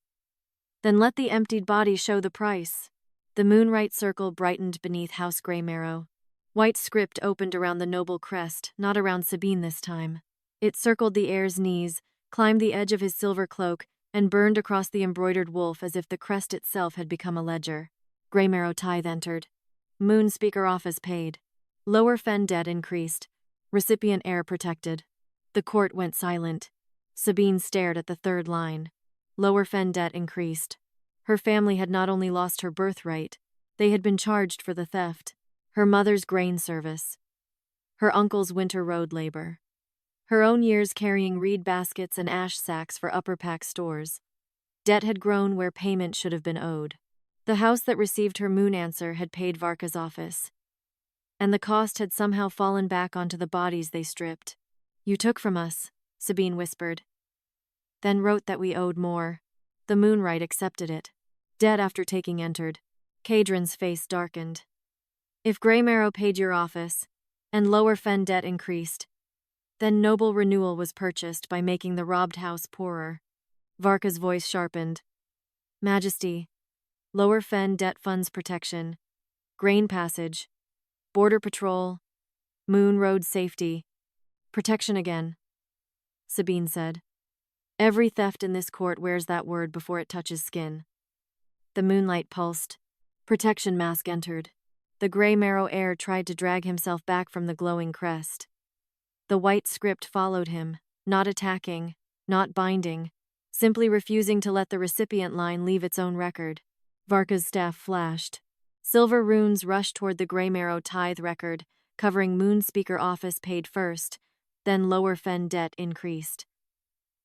Then let the emptied body show the price. The Moon-Rite Circle brightened beneath House Greymarrow. White script opened around the noble crest, not around Sabine this time. It circled the heir's knees, climbed the edge of his silver cloak, and burned across the embroidered wolf as if the crest itself had become a ledger. Greymarrow tithe entered. Moon Speaker Office paid. Lower Fen debt increased. Recipient heir protected. The court went silent. Sabine stared at the third line. Lower Fen debt increased. Her family had not only lost her birthright, they had been charged for the theft. Her mother's grain service. Her uncle's winter road labor. Her own years carrying reed baskets and ash sacks for upper pack stores. Debt had grown where payment should have been owed. The house that received her moon answer had paid Varka's office. And the cost had somehow fallen back onto the bodies they stripped. You took from us, Sabine whispered. Then wrote that we owed more. The Moon-Rite accepted it. Debt after taking entered. Caedran's face darkened. If Greymarrow paid your office, and Lower Fen debt increased, then noble renewal was purchased by making the robbed house poorer. Varka's voice sharpened. Majesty, Lower Fen debt funds protection, grain passage, border patrol, moon road safety, protection again, Sabine said. Every theft in this court wears that word before it touches skin. The moonlight pulsed. Protection mask entered. The Greymarrow heir tried to drag himself back from the glowing crest. The white script followed him, not attacking, not binding, simply refusing to let the recipient line leave its own record. Varka's staff flashed. Silver runes rushed toward the Greymarrow tithe record, covering Moon Speaker Office paid first, then Lower Fen debt increased.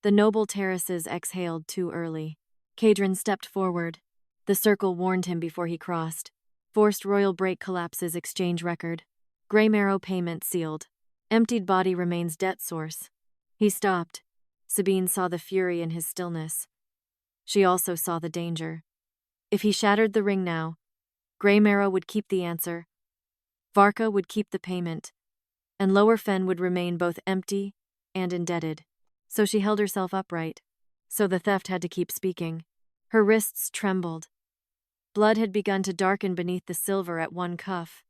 The noble terraces exhaled too early. Caedran stepped forward. The circle warned him before he crossed. Forced royal break collapses exchange record. Greymarrow payment sealed. Emptied body remains debt source. He stopped. Sabine saw the fury in his stillness. She also saw the danger. If he shattered the ring now, Grey Marrow would keep the answer, Varka would keep the payment, and Lower Fen would remain both empty and indebted. So she held herself upright. So the theft had to keep speaking. Her wrists trembled. Blood had begun to darken beneath the silver at one cuff.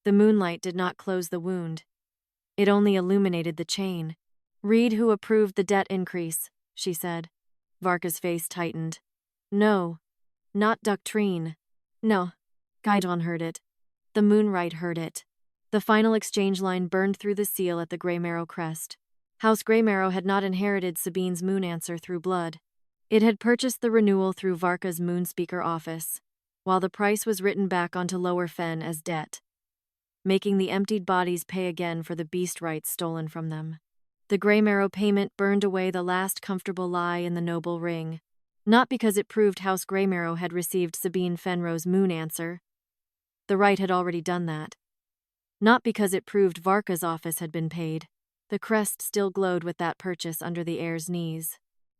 The moonlight did not close the wound. It only illuminated the chain. "Read who approved the debt increase," she said. Varka's face tightened. "No, not Doctrine. No." Caedran heard it. The Moon-Rite heard it. The final exchange line burned through the seal at the Grey Marrow crest. House Grey Marrow had not inherited Sabine's moon answer through blood. It had purchased the renewal through Varka's moon speaker office, while the price was written back onto Lower Fen as debt, making the emptied bodies pay again for the beast rights stolen from them. The Grey Marrow payment burned away the last comfortable lie in the noble ring, not because it proved House Grey Marrow had received Sabine Fenrow's moon answer. The right had already done that. Not because it proved Varka's office had been paid. The crest still glowed with that purchase under the heir's knees.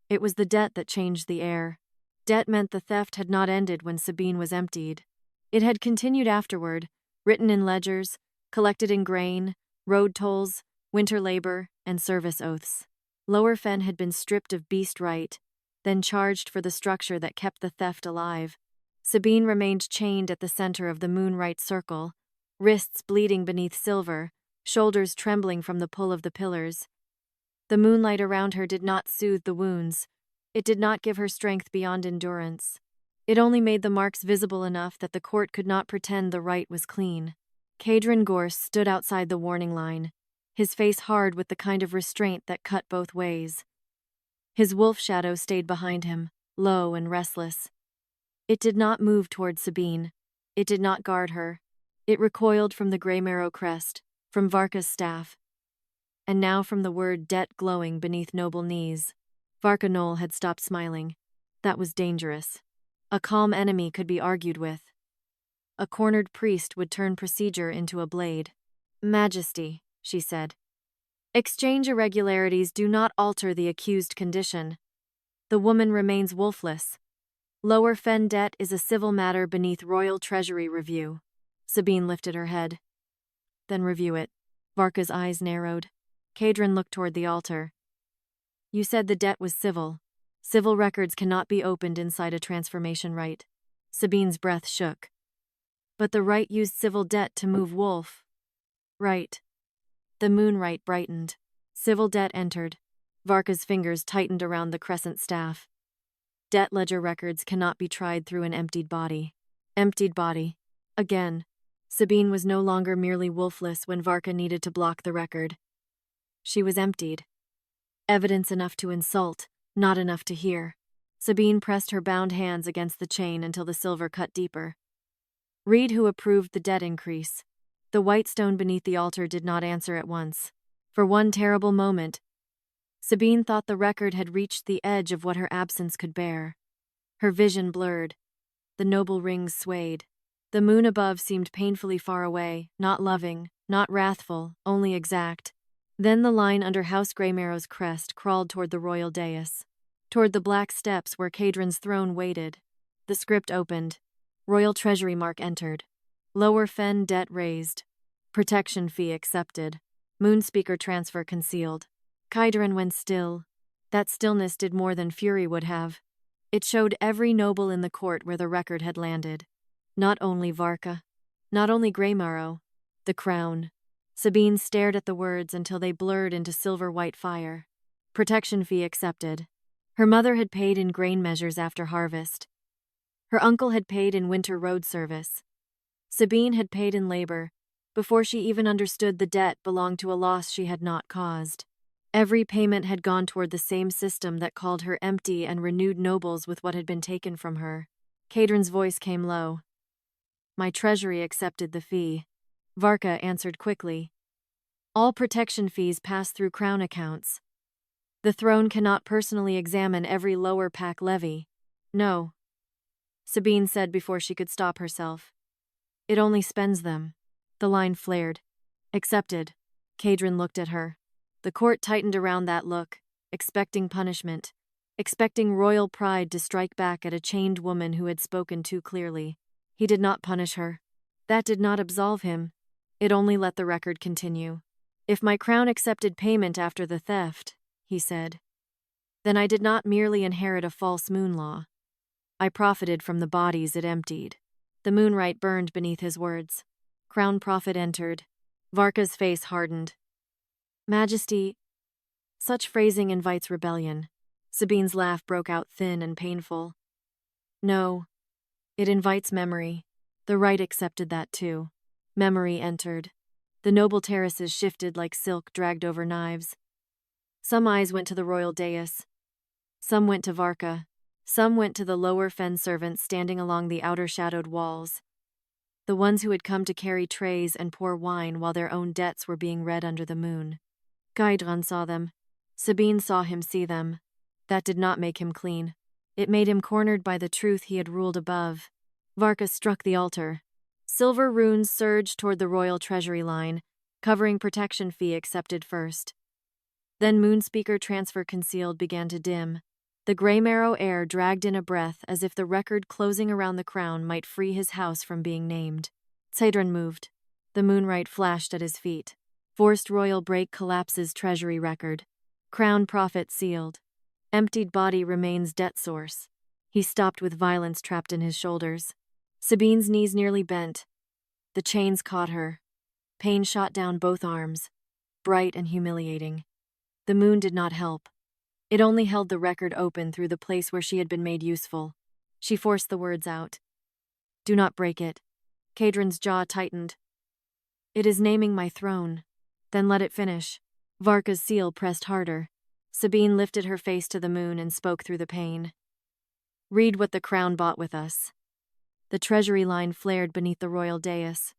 It was the debt that changed the heir. Debt meant the theft had not ended when Sabine was emptied. It had continued afterward, written in ledgers, collected in grain, road tolls, winter labor, and service oaths. Lower Fen had been stripped of beast right, then charged for the structure that kept the theft alive. Sabine remained chained at the center of the Moon-Rite Circle, wrists bleeding beneath silver, shoulders trembling from the pull of the pillars. The moonlight around her did not soothe the wounds. It did not give her strength beyond endurance. It only made the marks visible enough that the court could not pretend the right was clean. Caedran Ghorst stood outside the warning line, his face hard with the kind of restraint that cut both ways. His wolf shadow stayed behind him, low and restless. It did not move toward Sabine. It did not guard her. It recoiled from the Grey Marrow crest, from Varka's staff, and now from the word debt glowing beneath noble knees. Varka Knoll had stopped smiling. That was dangerous. A calm enemy could be argued with. A cornered priest would turn procedure into a blade. "Majesty," she said. "Exchange irregularities do not alter the accused condition. The woman remains wolfless. Lower Fen debt is a civil matter beneath royal treasury review." Sabine lifted her head. "Then review it." Varka's eyes narrowed. Caedran looked toward the altar. "You said the debt was civil. Civil records cannot be opened inside a transformation rite." Sabine's breath shook. "But the rite used civil debt to move Wolf." "Right." The Moon-Rite brightened. Civil debt entered. Varka's fingers tightened around the crescent staff. Debt ledger records cannot be tried through an emptied body. Emptied body. Again. Sabine was no longer merely wolfless when Varka needed to block the record. She was emptied. Evidence enough to insult, not enough to hear. Sabine pressed her bound hands against the chain until the silver cut deeper. "Read who approved the debt increase." The white stone beneath the altar did not answer at once. For one terrible moment, Sabine thought the record had reached the edge of what her absence could bear. Her vision blurred. The noble rings swayed. The moon above seemed painfully far away, not loving, not wrathful, only exact. Then the line under House Grey Marrow's crest crawled toward the royal dais, toward the black steps where Caedran's throne waited. The script opened. Royal Treasury mark entered. Lower Fen debt raised. Protection fee accepted. Moon speaker transfer concealed. Caedran went still. That stillness did more than fury would have. It showed every noble in the court where the record had landed. Not only Varka, not only Grey Marrow, the crown. Sabine stared at the words until they blurred into silver-white fire. Protection fee accepted. Her mother had paid in grain measures after harvest. Her uncle had paid in winter road service. Sabine had paid in labor, before she even understood the debt belonged to a loss she had not caused. Every payment had gone toward the same system that called her empty and renewed nobles with what had been taken from her. Caedran's voice came low. "My treasury accepted the fee." Varka answered quickly. "All protection fees pass through crown accounts. The throne cannot personally examine every lower pack levy." "No," Sabine said before she could stop herself. "It only spends them." The line flared. "Accepted." Caedran looked at her. The court tightened around that look, expecting punishment. expecting royal pride to strike back at a chained woman who had spoken too clearly. He did not punish her. That did not absolve him. It only let the record continue. "If my crown accepted payment after the theft," he said, "then I did not merely inherit a false moon law. I profited from the bodies it emptied." The moonlight burned beneath his words. Crown Prophet entered. Varka's face hardened. "Majesty, such phrasing invites rebellion." Sabine's laugh broke out thin and painful. "No, it invites memory. The right accepted that too." Memory entered. The noble terraces shifted like silk dragged over knives. Some eyes went to the royal dais. Some went to Varka. Some went to the lower fen servants standing along the outer shadowed walls. The ones who had come to carry trays and pour wine while their own debts were being read under the moon. Caedran saw them. Sabine saw him see them. That did not make him clean. It made him cornered by the truth he had ruled above. Varka struck the altar. Silver runes surged toward the royal treasury line, covering protection fee accepted first. Then Moonspeaker transfer concealed began to dim. The gray marrow air dragged in a breath as if the record closing around the crown might free his house from being named. Caedran moved. The Moon-Rite flashed at his feet. Forced royal break collapses treasury record. Crown Prophet sealed. Emptied body remains debt source. He stopped with violence trapped in his shoulders. Sabine's knees nearly bent. The chains caught her. Pain shot down both arms, bright and humiliating. The moon did not help. It only held the record open through the place where she had been made useful. She forced the words out. "Do not break it." Caedran's jaw tightened. "It is naming my throne." "Then let it finish." Varka's seal pressed harder. Sabine lifted her face to the moon and spoke through the pain. "Read what the crown bought with us." The treasury line flared beneath the royal dais.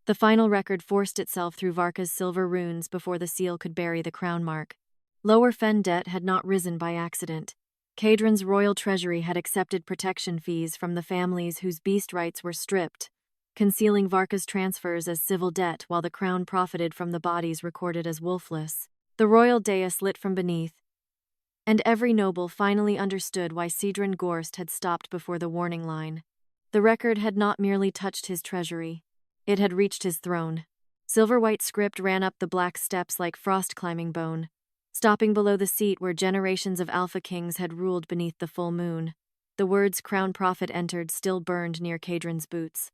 The final record forced itself through Varka's silver runes before the seal could bury the crown mark. Lower fen debt had not risen by accident. Caedran's royal treasury had accepted protection fees from the families whose beast rights were stripped, concealing Varka's transfers as civil debt while the crown profited from the bodies recorded as Wolfless. The royal dais lit from beneath, and every noble finally understood why Caedran Ghorst had stopped before the warning line. The record had not merely touched his treasury. It had reached his throne. Silver-white script ran up the black steps like frost-climbing bone, stopping below the seat where generations of Alpha Kings had ruled beneath the full moon. The words Crown Prophet entered still burned near Caedran's boots.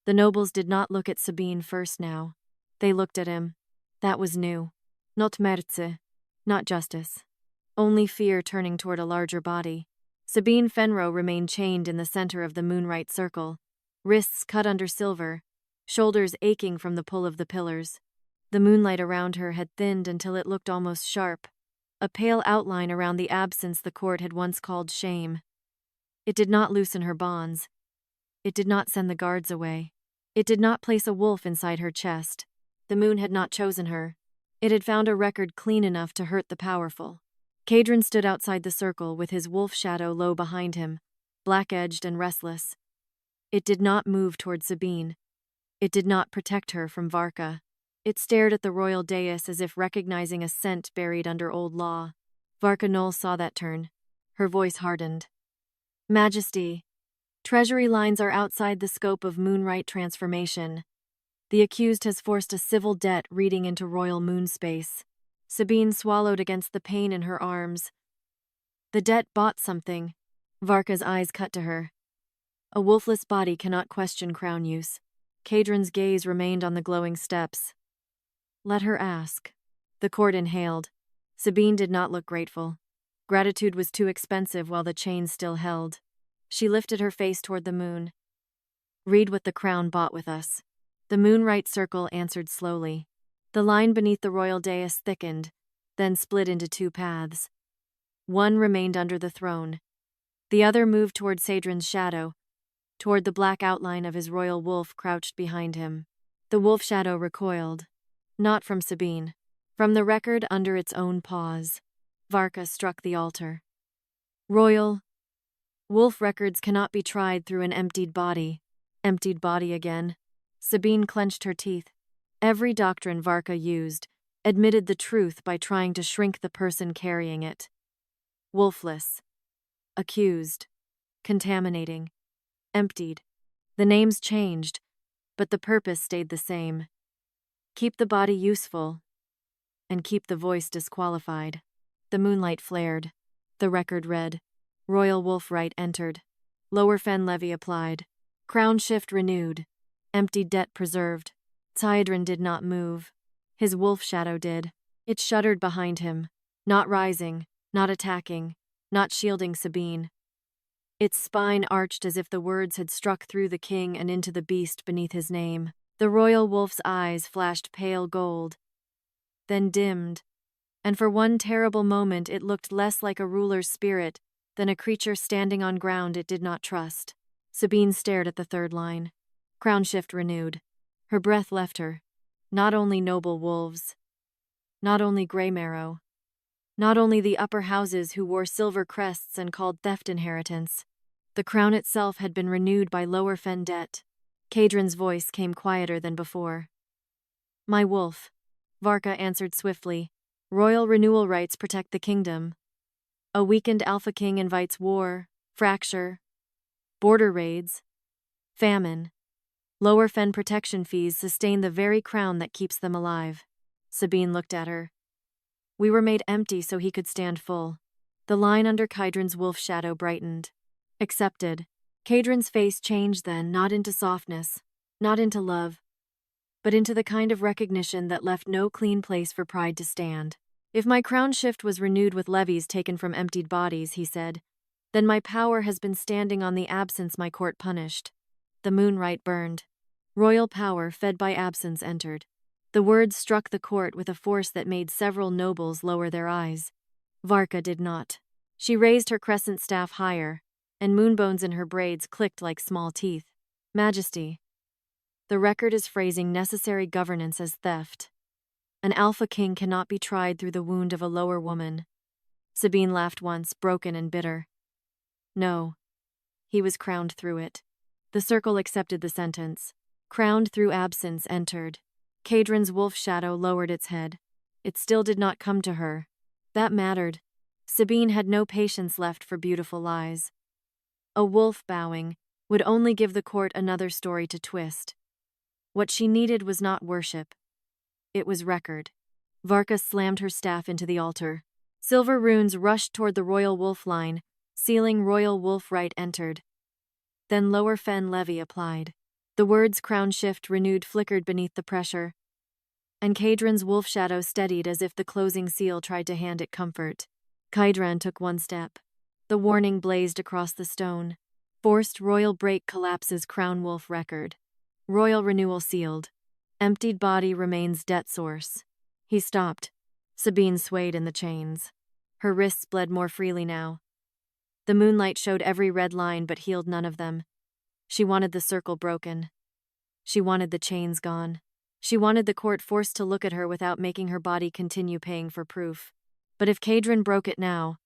The nobles did not look at Sabine first now. They looked at him. That was new. Not mercy, not justice. Only fear turning toward a larger body. Sabine Fenrow remained chained in the center of the Moon-Rite Circle, wrists cut under silver, shoulders aching from the pull of the pillars. The moonlight around her had thinned until it looked almost sharp, a pale outline around the absence the court had once called shame. It did not loosen her bonds. It did not send the guards away. It did not place a wolf inside her chest. The moon had not chosen her. It had found a record clean enough to hurt the powerful. Caedran stood outside the circle with his wolf shadow low behind him, black-edged and restless. It did not move toward Sabine. It did not protect her from Varka. It stared at the royal dais as if recognizing a scent buried under old law. Varka Knoll saw that turn. Her voice hardened. "Majesty, treasury lines are outside the scope of Moon-Rite transformation. The accused has forced a civil debt reading into royal moon space." Sabine swallowed against the pain in her arms. "The debt bought something." Varka's eyes cut to her. "A wolfless body cannot question crown use." Caedran's gaze remained on the glowing steps. "Let her ask." The court inhaled. Sabine did not look grateful. Gratitude was too expensive while the chains still held. She lifted her face toward the moon. "Read what the crown bought with us." The Moon-Rite Circle answered slowly. The line beneath the royal dais thickened, then split into two paths. One remained under the throne. The other moved toward Caedran's shadow, toward the black outline of his royal wolf crouched behind him. The wolf shadow recoiled. Not from Sabine. From the record under its own paws. Varka struck the altar. "Royal wolf records cannot be tried through an emptied body." Emptied body again. Sabine clenched her teeth. Every doctrine Varka used admitted the truth by trying to shrink the person carrying it. Wolfless. Accused. Contaminating. Emptied. The names changed, but the purpose stayed the same. Keep the body useful, and keep the voice disqualified. The moonlight flared. The record read. Royal Wolf-Rite entered. Lower Fen levy applied. Crown shift renewed. Emptied debt preserved. Caedran did not move. His wolf shadow did. It shuddered behind him, not rising, not attacking, not shielding Sabine. Its spine arched as if the words had struck through the king and into the beast beneath his name. The royal wolf's eyes flashed pale gold, then dimmed, and for one terrible moment it looked less like a ruler's spirit than a creature standing on ground it did not trust. Sabine stared at the third line. Crown shift renewed. Her breath left her. Not only noble wolves, not only grey marrow, not only the upper houses who wore silver crests and called theft inheritance. The crown itself had been renewed by lower fen debt. Caedran's voice came quieter than before. My wolf, Varka answered swiftly. Royal renewal rights protect the kingdom. A weakened Alpha King invites war, fracture, border raids, famine. Lower fen protection fees sustain the very crown that keeps them alive. Sabine looked at her. We were made empty so he could stand full. The line under Caedran's wolf shadow brightened. Accepted. Caedran's face changed then, not into softness, not into love, but into the kind of recognition that left no clean place for pride to stand. If my crown shift was renewed with levies taken from emptied bodies, he said, then my power has been standing on the absence my court punished. The Moon-Rite burned. Royal power fed by absence entered. The words struck the court with a force that made several nobles lower their eyes. Varka did not. She raised her crescent staff higher, and moonbones in her braids clicked like small teeth. Majesty. The record is phrasing necessary governance as theft. An Alpha King cannot be tried through the wound of a lower woman. Sabine laughed once, broken and bitter. No. He was crowned through it. The circle accepted the sentence. Crowned through absence entered. Caedran's wolf shadow lowered its head. It still did not come to her. That mattered. Sabine had no patience left for beautiful lies. A wolf bowing would only give the court another story to twist. What she needed was not worship. It was record. Varka slammed her staff into the altar. Silver runes rushed toward the royal wolf line, sealing Royal Wolf-Rite entered. Then lower fen levy applied. The words crown shift renewed flickered beneath the pressure, and Caedran's wolf shadow steadied as if the closing seal tried to hand it comfort. Caedran took one step. The warning blazed across the stone. Forced royal break collapses crown wolf record. Royal renewal sealed. Emptied body remains debt source. He stopped. Sabine swayed in the chains. Her wrists bled more freely now. The moonlight showed every red line but healed none of them. She wanted the circle broken. She wanted the chains gone. She wanted the court forced to look at her without making her body continue paying for proof. But if Caedran broke it now,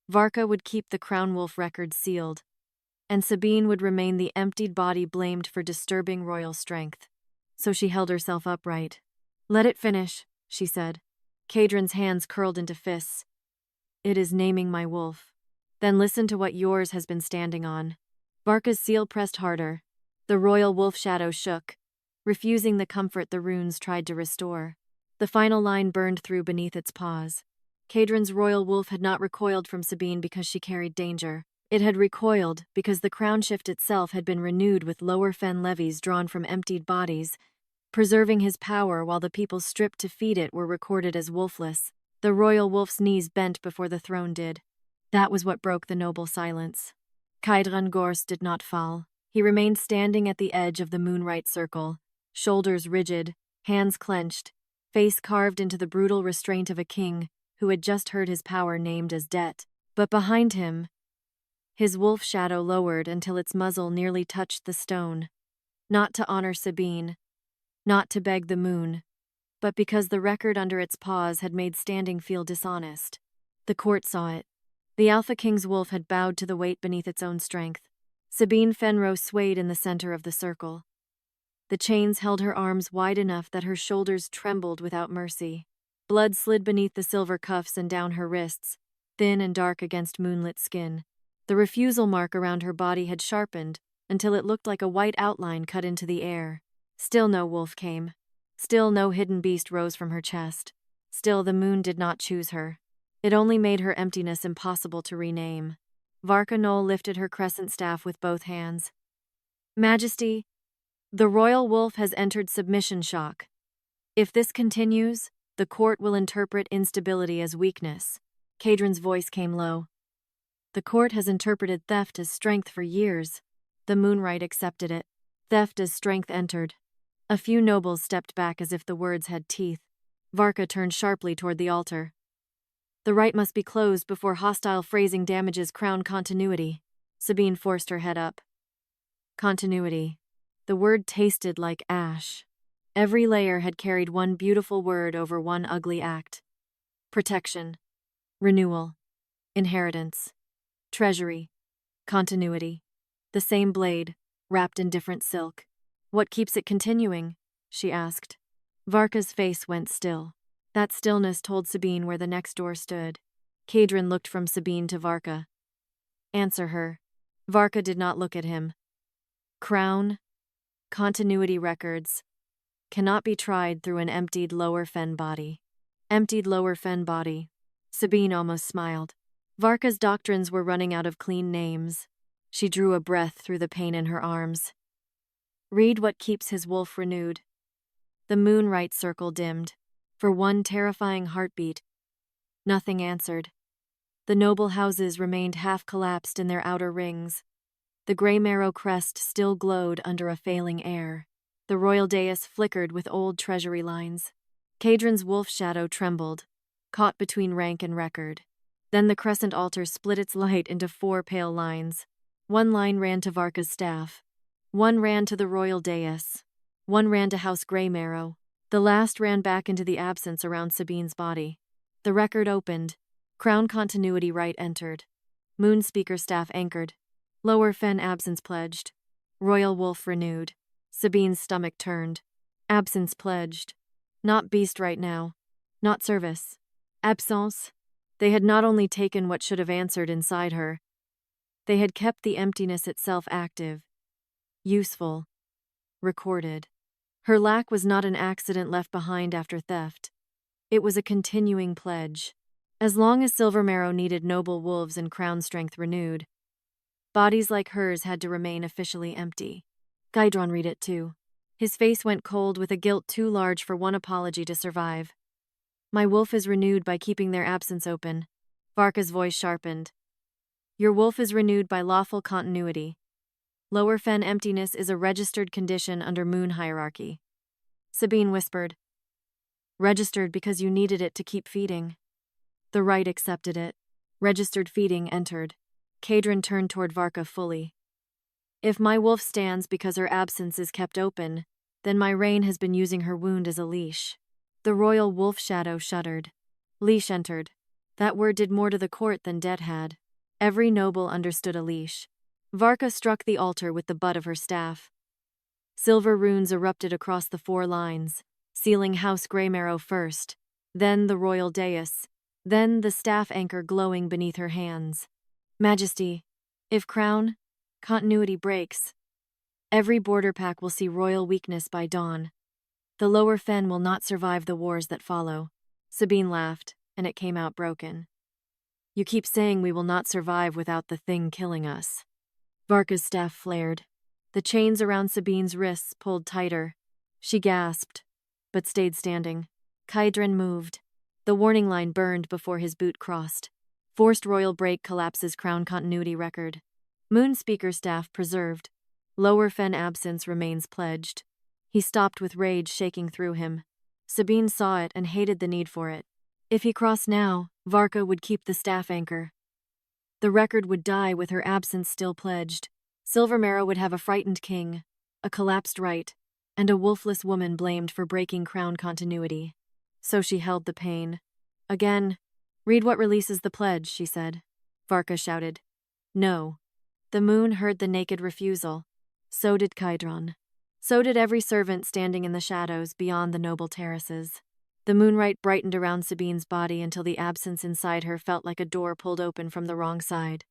Varka would keep the crown wolf record sealed, and Sabine would remain the emptied body blamed for disturbing royal strength. So she held herself upright. Let it finish, she said. Caedran's hands curled into fists. It is naming my wolf. Then listen to what yours has been standing on. Varka's seal pressed harder. The royal wolf shadow shook, refusing the comfort the runes tried to restore. The final line burned through beneath its paws. Caedran's royal wolf had not recoiled from Sabine because she carried danger. It had recoiled because the crown shift itself had been renewed with lower fen levies drawn from emptied bodies, preserving his power while the people stripped to feed it were recorded as wolfless. The royal wolf's knees bent before the throne did. That was what broke the noble silence. Caedran Ghorst did not fall. He remained standing at the edge of the Moon-Rite Circle, shoulders rigid, hands clenched, face carved into the brutal restraint of a king who had just heard his power named as debt. But behind him, his wolf shadow lowered until its muzzle nearly touched the stone. Not to honor Sabine, not to beg the moon, but because the record under its paws had made standing feel dishonest. The court saw it. The Alpha King's wolf had bowed to the weight beneath its own strength. Sabine Fenrow swayed in the center of the circle. The chains held her arms wide enough that her shoulders trembled without mercy. Blood slid beneath the silver cuffs and down her wrists, thin and dark against moonlit skin. The refusal mark around her body had sharpened until it looked like a white outline cut into the air. Still no wolf came. Still no hidden beast rose from her chest. Still the moon did not choose her. It only made her emptiness impossible to rename. Varka Knoll lifted her crescent staff with both hands. Majesty, the royal wolf has entered submission shock. If this continues, the court will interpret instability as weakness. Caedran's voice came low. The court has interpreted theft as strength for years. The Moon-Rite accepted it. Theft as strength entered. A few nobles stepped back as if the words had teeth. Varka turned sharply toward the altar. The rite must be closed before hostile phrasing damages crown continuity. Sabine forced her head up. Continuity. The word tasted like ash. Every layer had carried one beautiful word over one ugly act. Protection. Renewal. Inheritance. Treasury. Continuity. The same blade, wrapped in different silk. What keeps it continuing? She asked. Varka's face went still. That stillness told Sabine where the next door stood. Caedran looked from Sabine to Varka. Answer her. Varka did not look at him. Crown. Continuity records. Cannot be tried through an emptied lower fen body. Emptied lower fen body. Sabine almost smiled. Varka's doctrines were running out of clean names. She drew a breath through the pain in her arms. Read what keeps his wolf renewed. The Moon-Rite Circle dimmed. For one terrifying heartbeat. Nothing answered. The noble houses remained half-collapsed in their outer rings. The gray marrow crest still glowed under a failing air. The royal dais flickered with old treasury lines. Caedran's wolf shadow trembled, caught between rank and record. Then the crescent altar split its light into 4 pale lines. One line ran to Varka's staff. One ran to the royal dais. One ran to House Greymarrow. The last ran back into the absence around Sabine's body. The record opened. Crown continuity rite entered. Moon speaker staff anchored. Lower fen absence pledged. Royal wolf renewed. Sabine's stomach turned. Absence pledged. Not beast right now. Not service. Absence. They had not only taken what should have answered inside her, they had kept the emptiness itself active, useful, recorded. Her lack was not an accident left behind after theft. It was a continuing pledge. As long as Silvermarrow needed noble wolves and crown strength renewed, bodies like hers had to remain officially empty. Caedran read it too. His face went cold with a guilt too large for one apology to survive. My wolf is renewed by keeping their absence open. Varka's voice sharpened. Your wolf is renewed by lawful continuity. Lower fen emptiness is a registered condition under moon hierarchy. Sabine whispered. Registered because you needed it to keep feeding. The rite accepted it. Registered feeding entered. Caedran turned toward Varka fully. If my wolf stands because her absence is kept open, then my reign has been using her wound as a leash. The royal wolf shadow shuddered. Leash entered. That word did more to the court than debt had. Every noble understood a leash. Varka struck the altar with the butt of her staff. Silver runes erupted across the 4 lines, sealing House Greymarrow first, then the royal dais, then the staff anchor glowing beneath her hands. Majesty, if crown continuity breaks, every border pack will see royal weakness by dawn. The lower fen will not survive the wars that follow. Sabine laughed, and it came out broken. You keep saying we will not survive without the thing killing us. Varka's staff flared. The chains around Sabine's wrists pulled tighter. She gasped, but stayed standing. Caedran moved. The warning line burned before his boot crossed. Forced royal break collapses crown continuity record. Moon speaker staff preserved. Lower fen absence remains pledged. He stopped with rage shaking through him. Sabine saw it and hated the need for it. If he crossed now, Varka would keep the staff anchor. The record would die with her absence still pledged. Silvermarrow would have a frightened king, a collapsed rite, and a wolfless woman blamed for breaking crown continuity. So she held the pain. Again, read what releases the pledge, she said. Varka shouted. No. The moon heard the naked refusal. So did Caedran. So did every servant standing in the shadows beyond the noble terraces. The moonlight brightened around Sabine's body until the absence inside her felt like a door pulled open from the wrong side.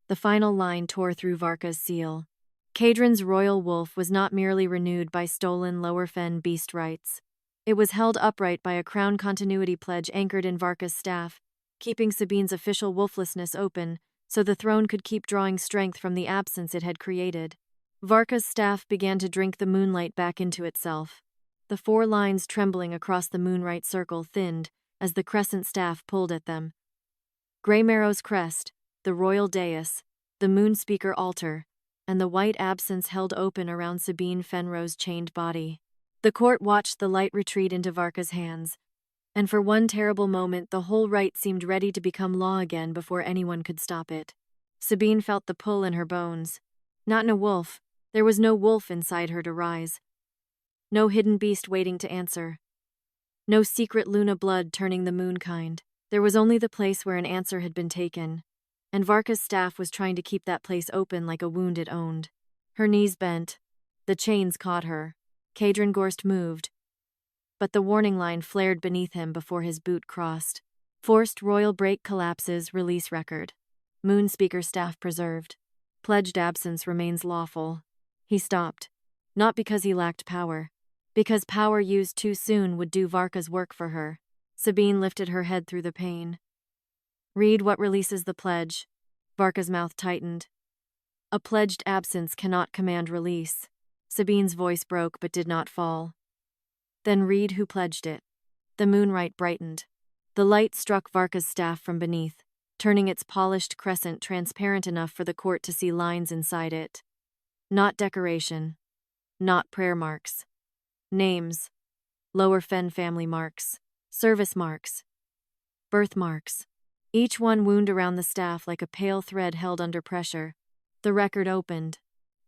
The final line tore through Varka's seal. Caedran's royal wolf was not merely renewed by stolen Lower Fen beast rights. It was held upright by a crown continuity pledge anchored in Varka's staff, keeping Sabine's official wolflessness open so the throne could keep drawing strength from the absence it had created. Varka's staff began to drink the moonlight back into itself. The 4 lines trembling across the Moon-Rite Circle thinned as the crescent staff pulled at them. Greymarrow's crest, the royal dais, the Moonspeaker altar, and the white absence held open around Sabine Fenrow's chained body. The court watched the light retreat into Varka's hands, and for one terrible moment the whole rite seemed ready to become law again before anyone could stop it. Sabine felt the pull in her bones. Not in a wolf. There was no wolf inside her to rise. No hidden beast waiting to answer. No secret Luna blood turning the moon kind. There was only the place where an answer had been taken, and Varka's staff was trying to keep that place open like a wound it owned. Her knees bent. The chains caught her. Caedran Ghorst moved, but the warning line flared beneath him before his boot crossed. Forced royal break collapses, release record. Moonspeaker staff preserved. Pledged absence remains lawful. He stopped, not because he lacked power, because power used too soon would do Varka's work for her. Sabine lifted her head through the pain. Read what releases the pledge. Varka's mouth tightened. A pledged absence cannot command release. Sabine's voice broke but did not fall. Then read who pledged it. The moonlight brightened. The light struck Varka's staff from beneath, turning its polished crescent transparent enough for the court to see lines inside it. Not decoration. Not prayer marks. Names. Lower Fen family marks. Service marks. Birthmarks. Each one wound around the staff like a pale thread held under pressure. The record opened.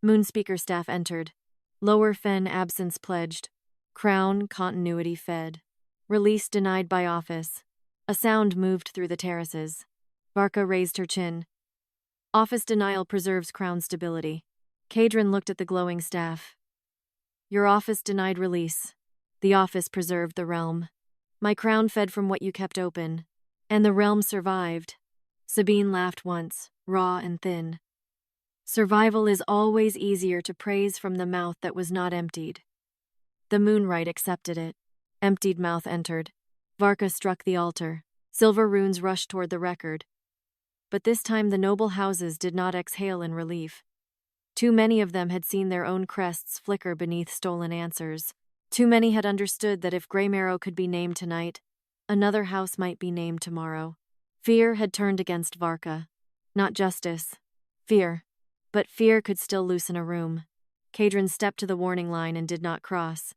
Moonspeaker staff entered. Lower Fen absence pledged. Crown continuity fed. Release denied by office. A sound moved through the terraces. Varka raised her chin. Office denial preserves crown stability. Caedran looked at the glowing staff. Your office denied release. The office preserved the realm. My crown fed from what you kept open. And the realm survived. Sabine laughed once, raw and thin. Survival is always easier to praise from the mouth that was not emptied. The Moon-Rite accepted it. Emptied mouth entered. Varka struck the altar. Silver runes rushed toward the record. But this time the noble houses did not exhale in relief. Too many of them had seen their own crests flicker beneath stolen answers. Too many had understood that if Greymarrow could be named tonight, another house might be named tomorrow. Fear had turned against Varka. Not justice. Fear. But fear could still loosen a room. Caedran stepped to the warning line and did not cross.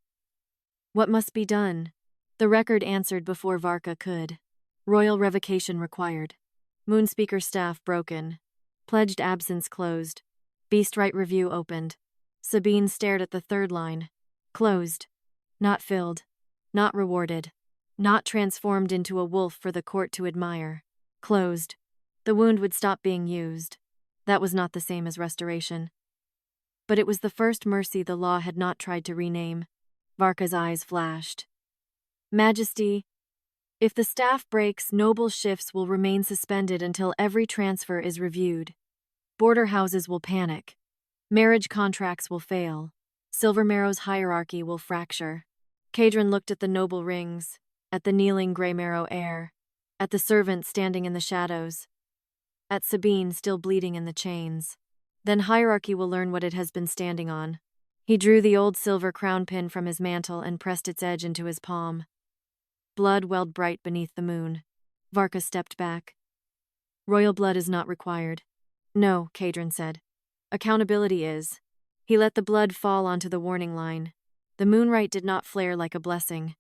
What must be done? The record answered before Varka could. Royal revocation required. Moonspeaker staff broken. Pledged absence closed. Beast right review opened. Sabine stared at the 3rd line. Closed. Not filled. Not rewarded. Not transformed into a wolf for the court to admire. Closed. The wound would stop being used. That was not the same as restoration. But it was the first mercy the law had not tried to rename. Varka's eyes flashed. Majesty, if the staff breaks, noble shifts will remain suspended until every transfer is reviewed. Border houses will panic. Marriage contracts will fail. Silvermarrow's hierarchy will fracture. Caedran looked at the noble rings, at the kneeling Greymarrow heir, at the servant standing in the shadows, at Sabine still bleeding in the chains. Then hierarchy will learn what it has been standing on. He drew the old silver crown pin from his mantle and pressed its edge into his palm. Blood welled bright beneath the moon. Varka stepped back. Royal blood is not required. No, Caedran said. Accountability is. He let the blood fall onto the warning line. The Moon-Rite did not flare like a blessing.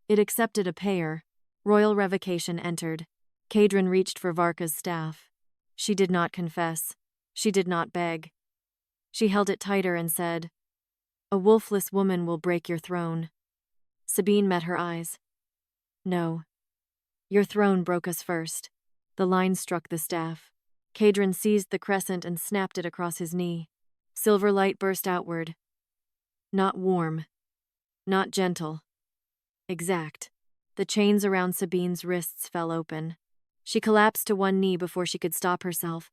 It accepted a payer. Royal revocation entered. Caedran reached for Varka's staff. She did not confess. She did not beg. She held it tighter and said, A wolfless woman will break your throne. Sabine met her eyes. No. Your throne broke us first. The line struck the staff. Caedran seized the crescent and snapped it across his knee. Silver light burst outward. Not warm. Not gentle. Exact. The chains around Sabine's wrists fell open. She collapsed to one knee before she could stop herself.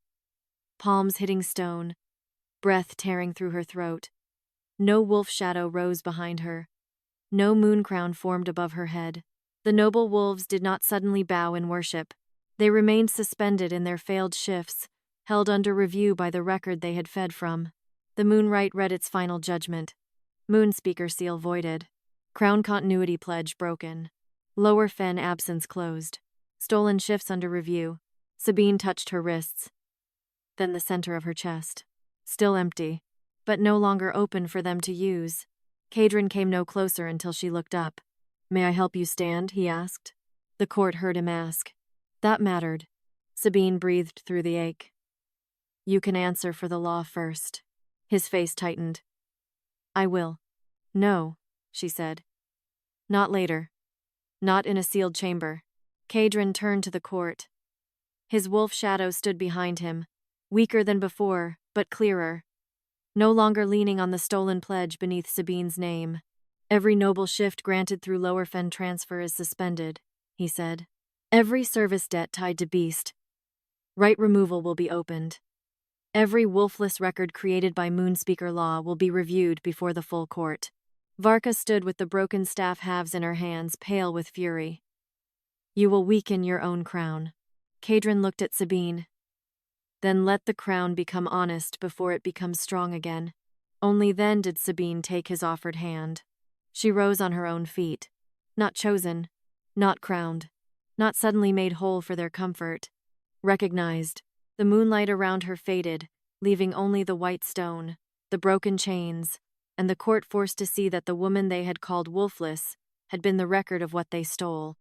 Palms hitting stone, breath tearing through her throat. No wolf shadow rose behind her. No moon crown formed above her head. The noble wolves did not suddenly bow in worship. They remained suspended in their failed shifts, held under review by the record they had fed from. The Moon-Rite read its final judgment. Moonspeaker seal voided. Crown continuity pledge broken. Lower fen absence closed. Stolen shifts under review. Sabine touched her wrists. Then the center of her chest. Still empty, but no longer open for them to use. Caedran came no closer until she looked up. "May I help you stand?" he asked. The court heard him ask. That mattered. Sabine breathed through the ache. "You can answer for the law first." His face tightened. "I will." "No," she said. "Not later. Not in a sealed chamber." Caedran turned to the court. His wolf shadow stood behind him, weaker than before, but clearer. No longer leaning on the stolen pledge beneath Sabine's name. "Every noble shift granted through Lower Fen transfer is suspended," he said. "Every service debt tied to beast. Right removal will be opened. Every wolfless record created by Moonspeaker law will be reviewed before the full court." Varka stood with the broken staff halves in her hands, pale with fury. "You will weaken your own crown." Caedran looked at Sabine. "Then let the crown become honest before it becomes strong again." Only then did Sabine take his offered hand. She rose on her own feet. Not chosen, not crowned, not suddenly made whole for their comfort. Recognized. The moonlight around her faded, leaving only the white stone, the broken chains, and the court forced to see that the woman they had called Wolfless had been the record of what they stole.